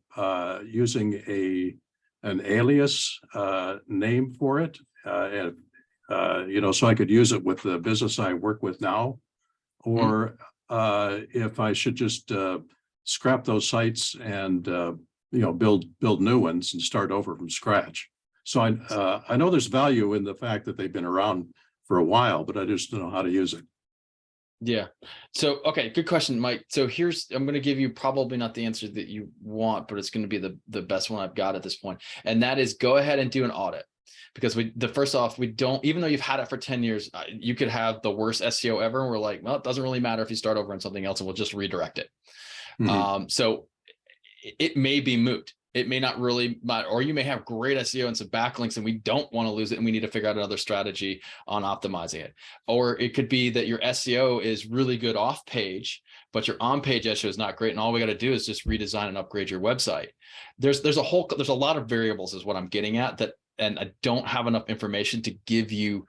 using an alias name for it, so I could use it with the business I work with now, or if I should just scrap those sites and build new ones and start over from scratch. So I know there's value in the fact that they've been around for a while, but I just don't know how to use it. Yeah. So, okay, good question, Mike. So I'm going to give you probably not the answer that you want, but it's going to be the best one I've got at this point. And that is, go ahead and do an audit. Because first off, we don't, even though you've had it for 10 years, you could have the worst SEO ever. And we're like, well, it doesn't really matter if you start over on something else and we'll just redirect it. So it may be moot. It may not really matter, or you may have great SEO and some backlinks and we don't want to lose it and we need to figure out another strategy on optimizing it. Or it could be that your SEO is really good off page, but your on page SEO is not great. And all we got to do is just redesign and upgrade your website. There's a lot of variables is what I'm getting at, and I don't have enough information to give you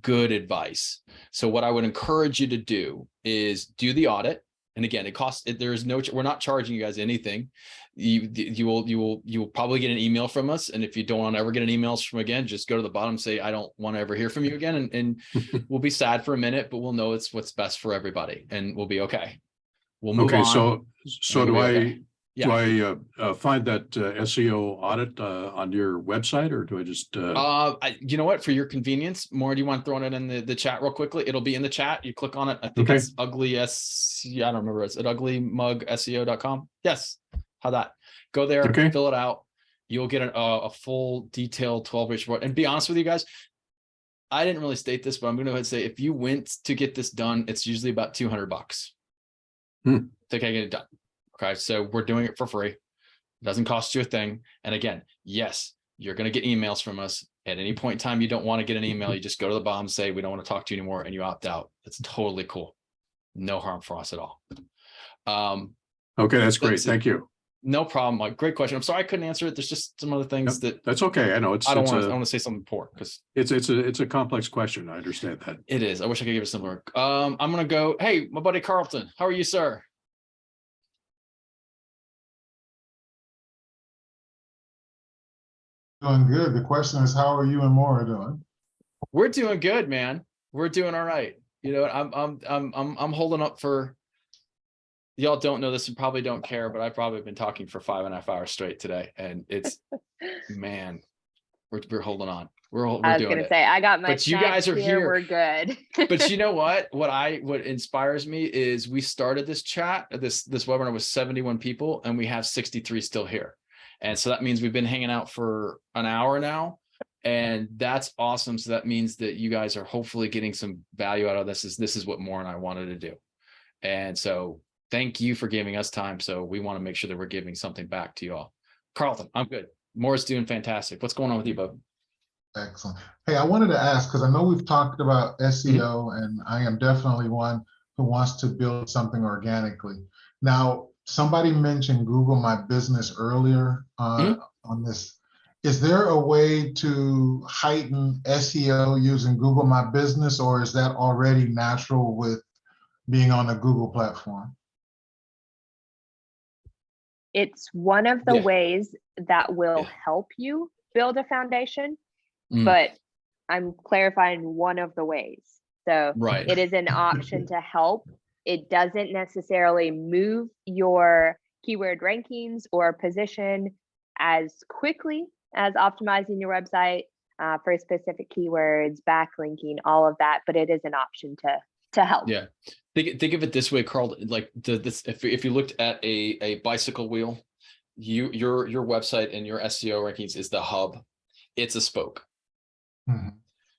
good advice. So what I would encourage you to do is do the audit. And again, it costs, we're not charging you guys anything. You will probably get an email from us. And if you don't want to ever get an email from again, just go to the bottom, say, I don't want to ever hear from you again. And we'll be sad for a minute, but we'll know it's what's best for everybody and we'll be okay. We'll move on. So do I find that SEO audit on your website, or do I just you know what, for your convenience, Maura, do you want to throw it in the chat real quickly? It'll be in the chat. You click on it. I think it's ugly I don't remember. It's at uglymugseo.com. Yes. How that? Go there, fill it out. You'll get a full detailed 12-page report. And be honest with you guys, I didn't really state this, but I'm going to go ahead and say, if you went to get this done, it's usually about $200 to get it done. Okay, so we're doing it for free. It doesn't cost you a thing. And again, yes, you're going to get emails from us. At any point in time, you don't want to get an email, you just go to the bottom, say, we don't want to talk to you anymore, and you opt out. It's totally cool. No harm for us at all. Okay, that's great. Thank you. No problem, Mike. Great question. I'm sorry I couldn't answer it. There's just some other things that's okay. I know I don't want to say something poor because it's a complex question. I understand that. It is. I wish I could give it similar. I'm going to go. Hey, my buddy Carlton, how are you, sir? Doing good. The question is, how are you and Maura doing? We're doing good, man. We're doing all right. You know, I'm holding up for. Y'all don't know this and probably don't care, but I've probably been talking for 5.5 hours straight today, and it's, man, we're holding on. We're I was doing gonna it. say, I got my But you guys are here. We're good. But you know what? What inspires me is we started this chat, this webinar with 71 people, and we have 63 still here. And so that means we've been hanging out for an hour now. And that's awesome. So that means that you guys are hopefully getting some value out of this. This is what Maura and I wanted to do. And so thank you for giving us time. So we want to make sure that we're giving something back to you all. Carlton, I'm good. Maura's doing fantastic. What's going on with you, bub? Excellent. Hey, I wanted to ask, because I know we've talked about SEO, and I am definitely one who wants to build something organically. Now, somebody mentioned Google My Business earlier on this. Is there a way to heighten SEO using Google My Business, or is that already natural with being on a Google platform? It's one of the ways that will help you build a foundation, but I'm clarifying one of the ways. So it is an option to help. It doesn't necessarily move your keyword rankings or position as quickly as optimizing your website for specific keywords, backlinking, all of that, but it is an option to help. Yeah. Think of it this way, Carl, like this, if you looked at a bicycle wheel, your website and your SEO rankings is the hub. It's a spoke.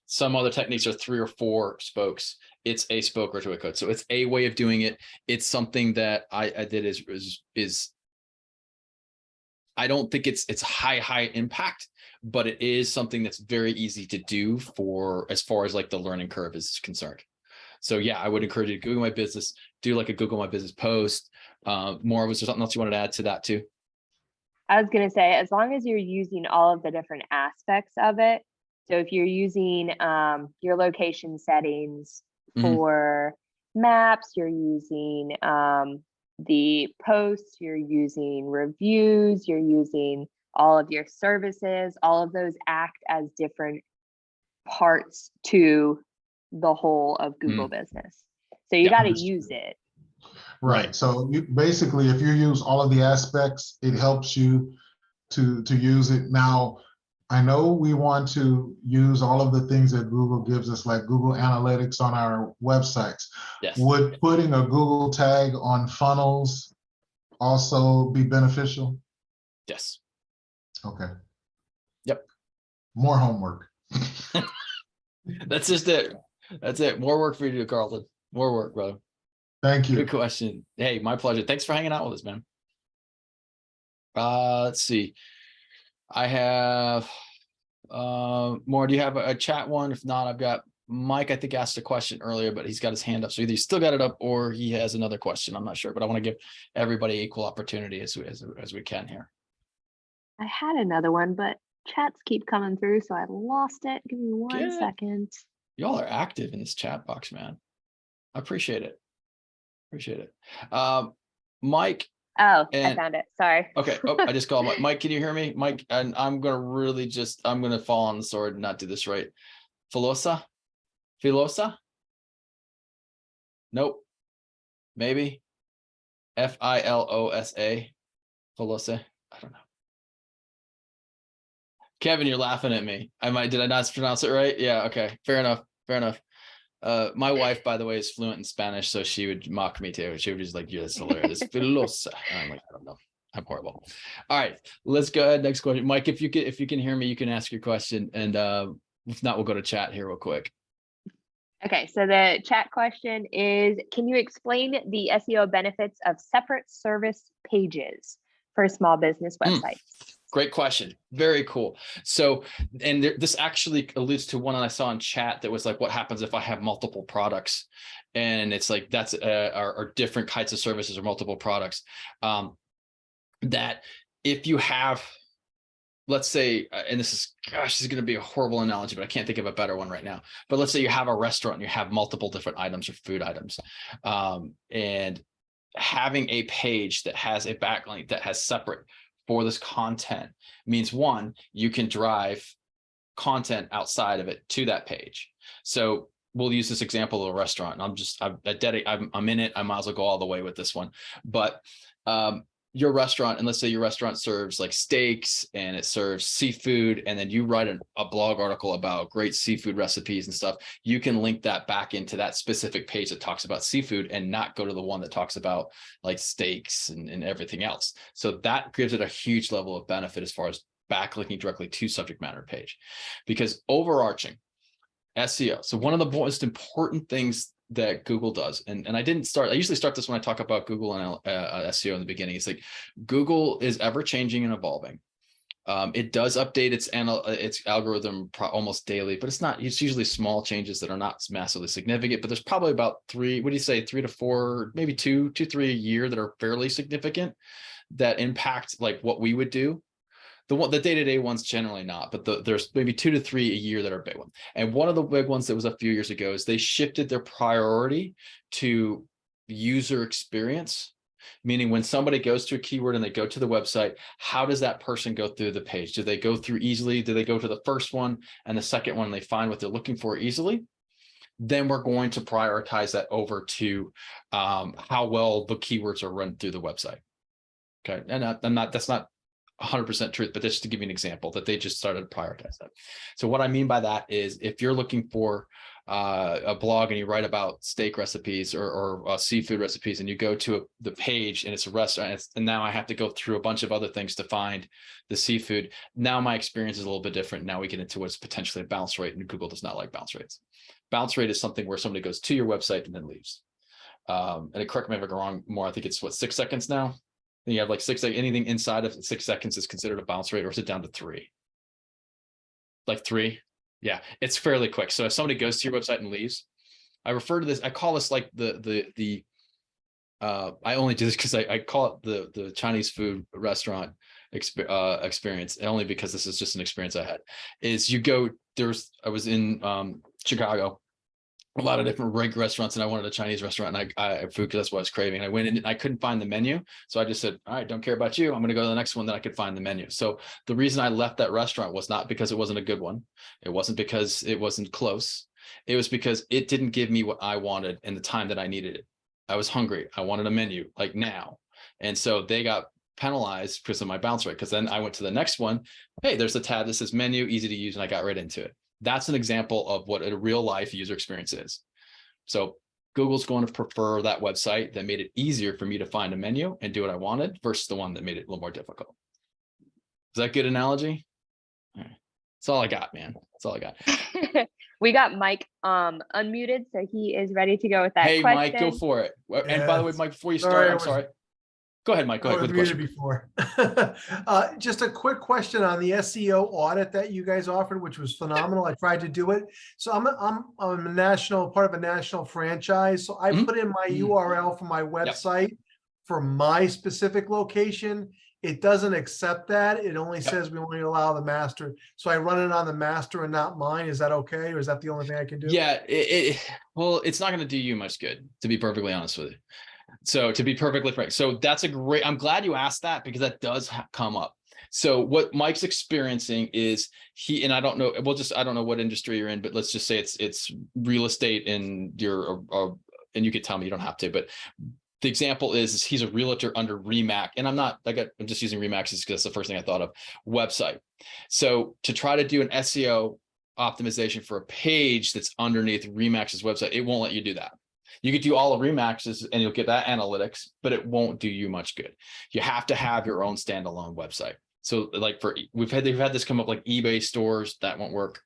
Some other techniques are 3 or 4 spokes. It's a spoke or to a code. So it's a way of doing it. It's something that I did is I don't think it's high impact, but it is something that's very easy to do for as far as like the learning curve is concerned. So yeah, I would encourage you to Google My Business, do like a Google My Business post. Maura, was there something else you wanted to add to that too? I was going to say, as long as you're using all of the different aspects of it. So if you're using your location settings for maps, you're using the posts, you're using reviews, you're using all of your services, all of those act as different parts to the whole of Google Business. So you got to use it. Right. So you basically, if you use all of the aspects, it helps you to use it. Now, I know we want to use all of the things that Google gives us, like Google Analytics on our websites. Yes. Would putting a Google tag on funnels also be beneficial? Yes. Okay. Yep. More homework. That's just it. That's it. More work for you to do, Carlton. More work, brother. Thank you. Good question. Hey, my pleasure. Thanks for hanging out with us, man. Let's see. I have more. Do you have a chat one? If not, I've got Mike, I think asked a question earlier, but he's got his hand up. So either he's still got it up or he has another question. I'm not sure, but I want to give everybody equal opportunity as we can here. I had another one, but chats keep coming through, so I lost it. Give me one second. Y'all are active in this chat box, man. I appreciate it. Mike. Oh, I found it. Sorry. Okay. Oh, I just called Mike. Can you hear me? Mike, and I'm going to fall on the sword and not do this right. Filosa? Nope. Maybe. Filosa? Filosa? I don't know. Kevin, you're laughing at me. Did I not pronounce it right? Yeah. Okay. Fair enough. My wife, by the way, is fluent in Spanish, so she would mock me too. She would just like, "You're hilarious." Filosa. I'm like, I don't know. I'm horrible. All right, let's go ahead. Next question, Mike. If you can hear me, you can ask your question, and if not, we'll go to chat here real quick. Okay, so the chat question is: can you explain the SEO benefits of separate service pages for small business websites? Great question. Very cool. So, and this actually alludes to one that I saw in chat that was like, what happens if I have multiple products? And it's like, that's are different kinds of services or multiple products. That if you have, let's say, and this is going to be a horrible analogy, but I can't think of a better one right now. But let's say you have a restaurant and you have multiple different items or food items. And having a page that has a backlink that has separate for this content means, one, you can drive content outside of it to that page. So we'll use this example of a restaurant. And I'm in it. I might as well go all the way with this one. But your restaurant, and let's say your restaurant serves like steaks and it serves seafood, and then you write a blog article about great seafood recipes and stuff, you can link that back into that specific page that talks about seafood and not go to the one that talks about like steaks and everything else. So that gives it a huge level of benefit as far as backlinking directly to subject matter page. Because overarching SEO, so one of the most important things that Google does, and I usually start this when I talk about Google and SEO in the beginning. It's like Google is ever changing and evolving. It does update its algorithm almost daily, but it's usually small changes that are not massively significant. But there's probably about 3 to 4, maybe 2 to 3 a year that are fairly significant that impact like what we would do. The day-to-day ones generally not, but there's maybe 2 to 3 a year that are big ones. And one of the big ones that was a few years ago is they shifted their priority to user experience, meaning when somebody goes to a keyword and they go to the website, how does that person go through the page? Do they go through easily? Do they go to the first one and the second one, they find what they're looking for easily? Then we're going to prioritize that over to how well the keywords are run through the website. Okay, and that's not 100% truth, but just to give you an example that they just started to prioritize that. So what I mean by that is if you're looking for a blog and you write about steak recipes or seafood recipes, and you go to the page and it's a restaurant, and now I have to go through a bunch of other things to find the seafood. Now my experience is a little bit different. Now we get into what's potentially a bounce rate, and Google does not like bounce rates. Bounce rate is something where somebody goes to your website and then leaves. And correct me if I'm wrong, more, I think it's 6 seconds now. Then you have like 6 seconds, anything inside of 6 seconds is considered a bounce rate, or is it down to 3? Like 3? Yeah, it's fairly quick. So if somebody goes to your website and leaves, I refer to this, I call this like I only do this because I call it the Chinese food restaurant experience, only because this is just an experience I had. Is you go, I was in Chicago, a lot of different restaurants, and I wanted a Chinese restaurant, and I food because that's what I was craving. I went in and I couldn't find the menu, so I just said, all right, don't care about you, I'm going to go to the next one that I could find the menu. So the reason I left that restaurant was not because it wasn't a good one, it wasn't because it wasn't close, it was because it didn't give me what I wanted in the time that I needed it. I was hungry, I wanted a menu like now, and so they got penalized because of my bounce rate, because then I went to the next one, hey, there's a tab that says menu, easy to use, and I got right into it. That's an example of what a real life user experience is. So Google's going to prefer that website that made it easier for me to find a menu and do what I wanted versus the one that made it a little more difficult. Is that a good analogy? All right. That's all I got, man. That's all I got. We got Mike unmuted, so he is ready to go with that question. Mike, go for it. And by the way, Mike, before you start, I'm sorry. Go ahead, Mike. Go ahead with the question. Before. Just a quick question on the SEO audit that you guys offered, which was phenomenal. I tried to do it. So I'm a part of a national franchise. So I put in my URL for my website for my specific location. It doesn't accept that. It only says we only allow the master. So I run it on the master and not mine. Is that okay? Or is that the only thing I can do? Yeah, well, it's not going to do you much good, to be perfectly honest with you. So to be perfectly frank, so that's I'm glad you asked that, because that does come up. So what Mike's experiencing is and I don't know, I don't know what industry you're in, but let's just say it's real estate, and and you could tell me, you don't have to, but the example is he's a realtor under Remax, and I'm just using Remax because that's the first thing I thought of, website. So to try to do an SEO optimization for a page that's underneath Remax's website, it won't let you do that. You could do all of Remax's and you'll get that analytics, but it won't do you much good. You have to have your own standalone website. So like we've had this come up, like eBay stores, that won't work.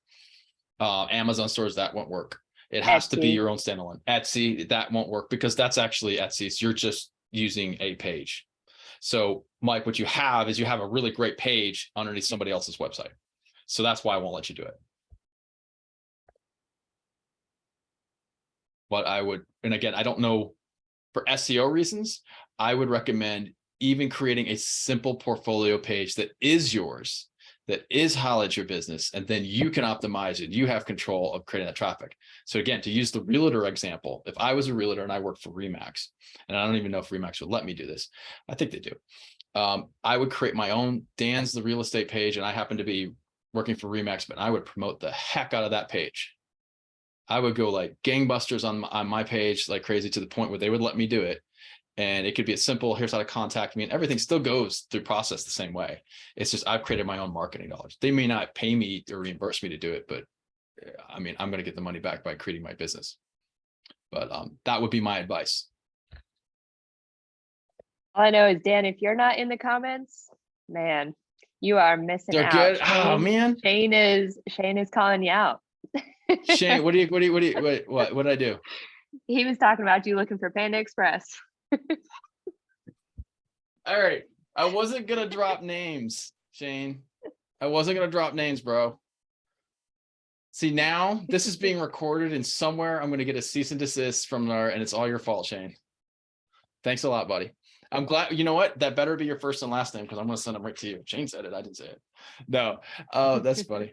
Amazon stores, that won't work. It has to be your own standalone. Etsy, that won't work, because that's actually Etsy. So you're just using a page. So Mike, what you have is you have a really great page underneath somebody else's website. So that's why I won't let you do it. But I would, and again, I don't know, for SEO reasons, I would recommend even creating a simple portfolio page that is yours, that is highlight your business, and then you can optimize it. You have control of creating that traffic. So again, to use the realtor example, if I was a realtor and I worked for Remax, and I don't even know if Remax would let me do this, I think they do. I would create my own Dan's the real estate page, and I happen to be working for Remax, but I would promote the heck out of that page. I would go like gangbusters on my page, like crazy, to the point where they would let me do it. And it could be as simple, here's how to contact me, and everything still goes through process the same way. It's just I've created my own marketing dollars. They may not pay me or reimburse me to do it, but I mean, I'm going to get the money back by creating my business. But that would be my advice. All I know is, Dan, if you're not in the comments, man, you are missing They're out. good. Shane, Oh man, Shane is calling you out. Shane, what did I do? He was talking about you looking for Panda Express. All right. I wasn't going to drop names, Shane. I wasn't going to drop names, bro. See, now this is being recorded, and somewhere I'm going to get a cease and desist from there, and it's all your fault, Shane. Thanks a lot, buddy. I'm glad. You know what? That better be your first and last name, because I'm going to send them right to you. Shane said it. I didn't say it. No. That's funny.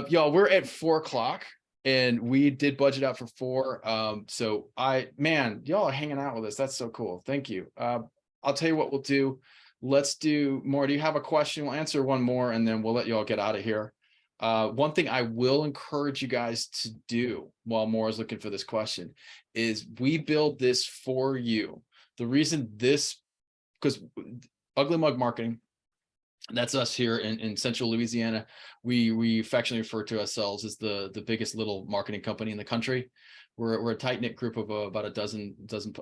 Y'all, we're at 4:00. And we did budget out for 4. So y'all are hanging out with us. That's so cool. Thank you. I'll tell you what we'll do. Let's do more. Do you have a question? We'll answer one more, and then we'll let y'all get out of here. One thing I will encourage you guys to do while Maura is looking for this question is we build this for you. The reason because Ugly Mug Marketing, that's us here in Central Louisiana. We affectionately refer to ourselves as the biggest little marketing company in the country. We're a tight-knit group of about a dozen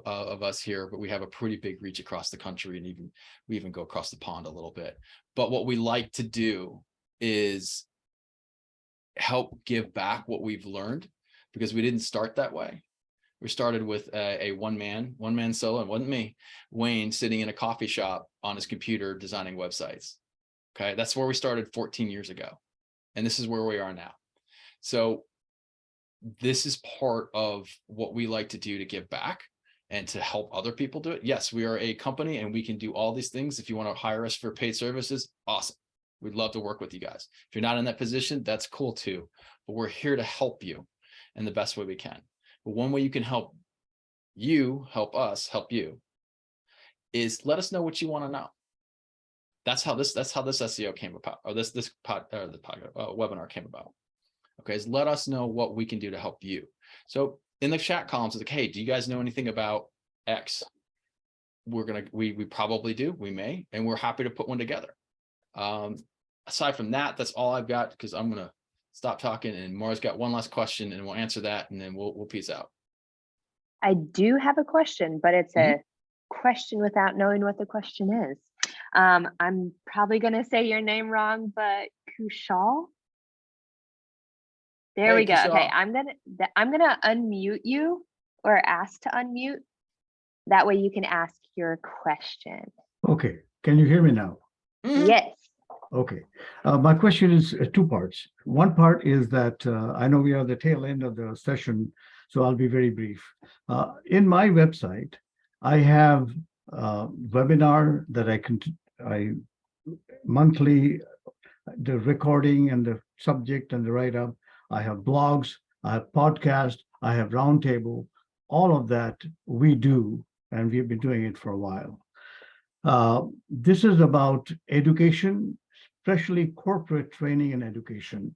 of us here, but we have a pretty big reach across the country, and we even go across the pond a little bit. But what we like to do is help give back what we've learned, because we didn't start that way. We started with a one-man solo. It wasn't me, Wayne, sitting in a coffee shop on his computer designing websites. Okay, that's where we started 14 years ago. And this is where we are now. So this is part of what we like to do to give back and to help other people do it. Yes, we are a company and we can do all these things. If you want to hire us for paid services, awesome. We'd love to work with you guys. If you're not in that position, that's cool too. But we're here to help you in the best way we can. But one way you can help us help you, is let us know what you want to know. That's how this SEO came about, or the webinar came about. Okay, is let us know what we can do to help you. So in the chat columns, it's like, hey, do you guys know anything about X? We probably do, we may, and we're happy to put one together. Aside from that, that's all I've got, because I'm gonna stop talking, and Maura's got one last question, and we'll answer that, and then we'll peace out. I do have a question, but it's a question without knowing what the question is. I'm probably going to say your name wrong, but Kushal. There we go. Kushal. Okay, I'm gonna unmute you, or ask to unmute. That way you can ask your question. Okay, can you hear me now? Yes. Okay, my question is 2 parts. One part is that I know we are at the tail end of the session, so I'll be very brief. In my website, I have a webinar that I monthly, the recording and the subject and the write-up. I have blogs, I have podcasts, I have roundtable. All of that we do, and we've been doing it for a while. This is about education, especially corporate training and education.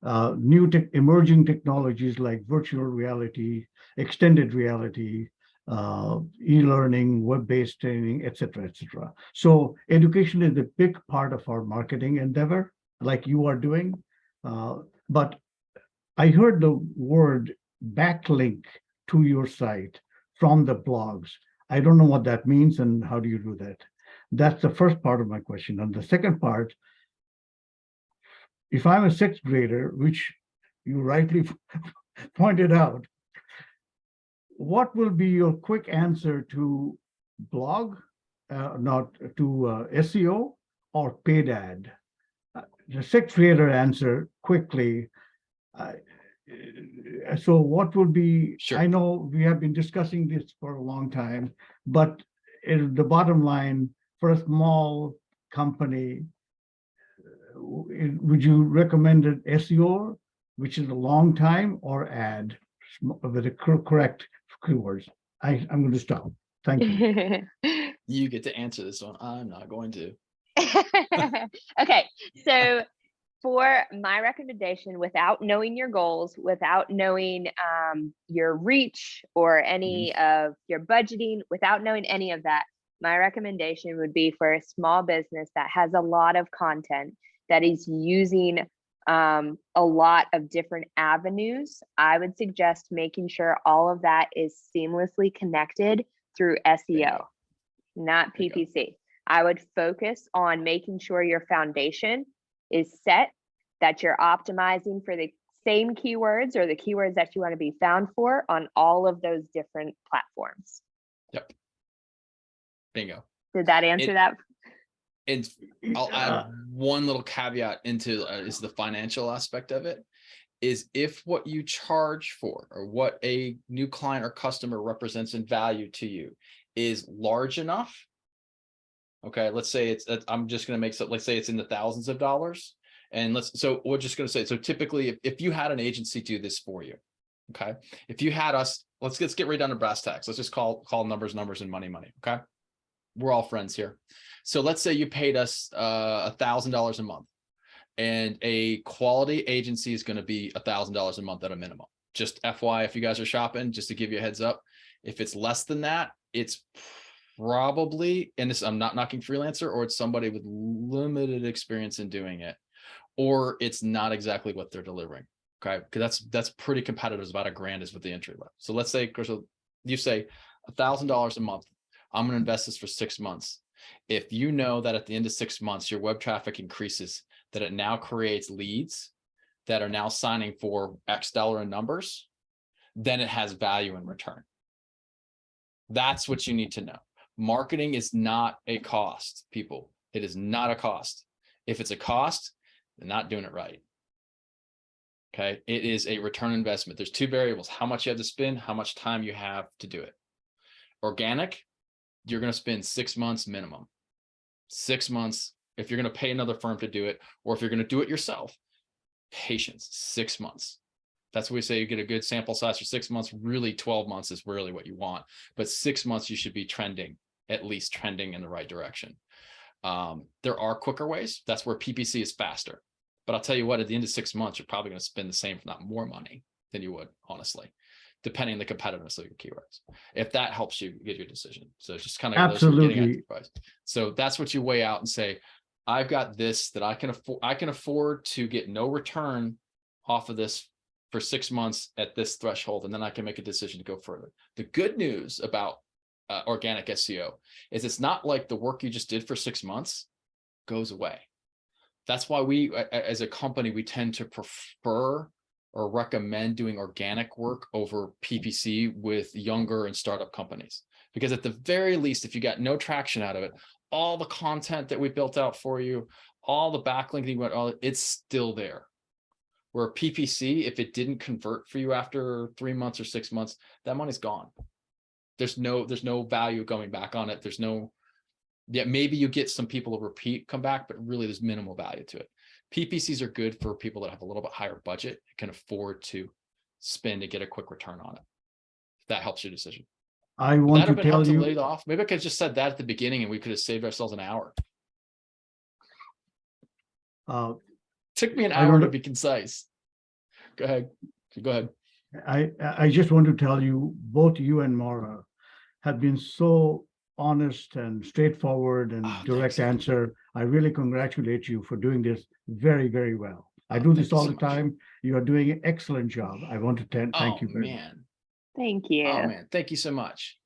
Emerging technologies like virtual reality, extended reality, e-learning, web-based training, et cetera, et cetera. So education is a big part of our marketing endeavor, like you are doing. But I heard the word backlink to your site from the blogs. I don't know what that means, and how do you do that? That's the first part of my question. And the second part, if I'm a 6th grader, which you rightly pointed out, what will be your quick answer to blog, not to SEO or paid ad? The 6th grader answer quickly. So what would be, sure. I know we have been discussing this for a long time, but the bottom line for a small company, would you recommend an SEO, which is a long time, or ad with the correct keywords? I'm going to stop. Thank you. You get to answer this one. I'm not going to. Okay, so for my recommendation, without knowing your goals, without knowing your reach or any of your budgeting, without knowing any of that, my recommendation would be for a small business that has a lot of content, that is using a lot of different avenues. I would suggest making sure all of that is seamlessly connected through SEO, not PPC. I would focus on making sure your foundation is set, that you're optimizing for the same keywords or the keywords that you want to be found for on all of those different platforms. Yep. Bingo. Did that answer that? And I'll add one little caveat into is the financial aspect of it. Is if what you charge for or what a new client or customer represents in value to you is large enough. Okay, let's say it's, I'm just going to make so, let's say it's in the thousands of dollars. And so we're just going to say, so typically if you had an agency do this for you, okay, if you had us, let's get right down to brass tacks. Let's just call numbers and money. Okay. We're all friends here. So let's say you paid us $1,000 a month, and a quality agency is going to be $1,000 a month at a minimum. Just FYI, if you guys are shopping, just to give you a heads up, if it's less than that, it's probably, and this, I'm not knocking freelancer, or it's somebody with limited experience in doing it, or it's not exactly what they're delivering. Okay, because that's pretty competitive. It's about $1,000 is with the entry level. So let's say, Crystal, you say $1,000 a month. I'm going to invest this for 6 months. If you know that at the end of 6 months, your web traffic increases, that it now creates leads that are now signing for X dollar in numbers, then it has value in return. That's what you need to know. Marketing is not a cost, people. It is not a cost. If it's a cost, they're not doing it right. Okay, it is a return investment. There's two variables: how much you have to spend, how much time you have to do it. Organic, you're going to spend 6 months minimum. 6 months if you're going to pay another firm to do it, or if you're going to do it yourself. Patience, 6 months. That's what we say. You get a good sample size for 6 months. Really, 12 months is really what you want. But 6 months, you should be trending, at least trending in the right direction. There are quicker ways. That's where PPC is faster. But I'll tell you what, at the end of 6 months, you're probably going to spend the same, if not more money than you would, honestly, depending on the competitiveness of your keywords, if that helps you get your decision. So it's just kind of absolutely. So that's what you weigh out and say, I've got this that I can afford to get no return off of this for 6 months at this threshold, and then I can make a decision to go further. The good news about organic SEO is it's not like the work you just did for 6 months goes away. That's why we, as a company, we tend to prefer or recommend doing organic work over PPC with younger and startup companies. Because at the very least, if you got no traction out of it, all the content that we built out for you, all the backlinking, it's still there. Where PPC, if it didn't convert for you after 3 months or 6 months, that money's gone. There's no value going back on it. There's no, yeah, maybe you get some people who repeat, come back, but really there's minimal value to it. PPCs are good for people that have a little bit higher budget, can afford to spend and get a quick return on it. If that helps your decision. I want to tell you, laid off. Maybe I could have just said that at the beginning and we could have saved ourselves an hour. Took me an hour to be concise. Go ahead. Go ahead. I just want to tell you, both you and Maura have been so honest and straightforward and direct answer. I really congratulate you for doing this very, very well. I do this all the time. You are doing an excellent job. I want to thank you very much. Thank you. Oh man, thank you so much.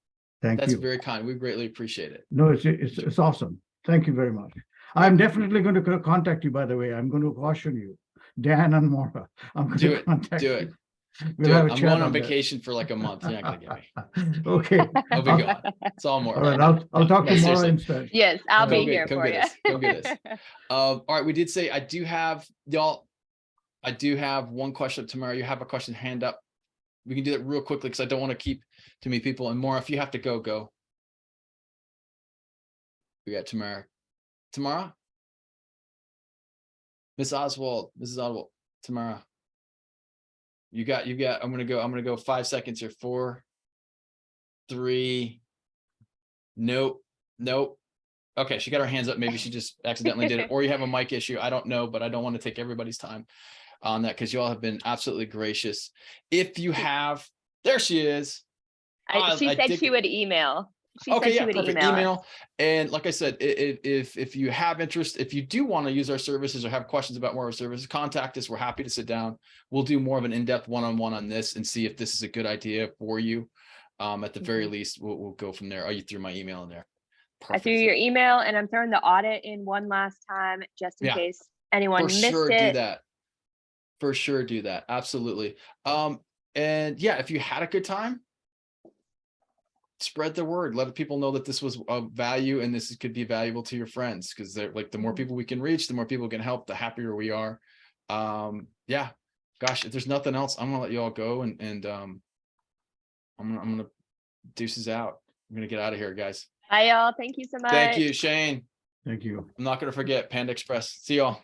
That's very kind. We greatly appreciate it. No, it's awesome. Thank you very much. I'm definitely going to contact you, by the way. I'm going to caution you, Dan and Maura. I'm going to contact you. We'll have a chat. I'm going on vacation for like a month. You're not gonna get me. Okay. I'll be gone. It's all more. All right. I'll talk tomorrow instead. Yes, I'll be here for you. Go get us. All right. We did say I do have one question tomorrow. You have a question hand up. We can do that real quickly because I don't want to keep too many people. And more, if you have to go. We got tomorrow. Mrs. Oswald, Tamara. You got, I'm gonna go 5 seconds here. 4, 3. Nope. Okay, she got her hands up. Maybe she just accidentally did it, or you have a mic issue. I don't know, but I don't want to take everybody's time on that because you all have been absolutely gracious. If you have, there she is. She said she would email. Okay, yeah, perfect. Email. And like I said, if you have interest, if you do want to use our services or have questions about more of our services, contact us. We're happy to sit down. We'll do more of an in-depth one-on-one on this and see if this is a good idea for you. At the very least, we'll go from there. Oh, you threw my email in there. Perfect. I threw your email, and I'm throwing the audit in one last time, just in case anyone missed it. Do that. For sure, do that. Absolutely. And yeah, if you had a good time, spread the word. Let people know that this was of value and this could be valuable to your friends, because they're like, the more people we can reach, the more people can help, the happier we are. Yeah, gosh, if there's nothing else, I'm gonna let you all go, and I'm gonna deuces out. I'm gonna get out of here, guys. Bye, y'all. Thank you so much. Thank you, Shane. Thank you. I'm not gonna forget Panda Express. See y'all.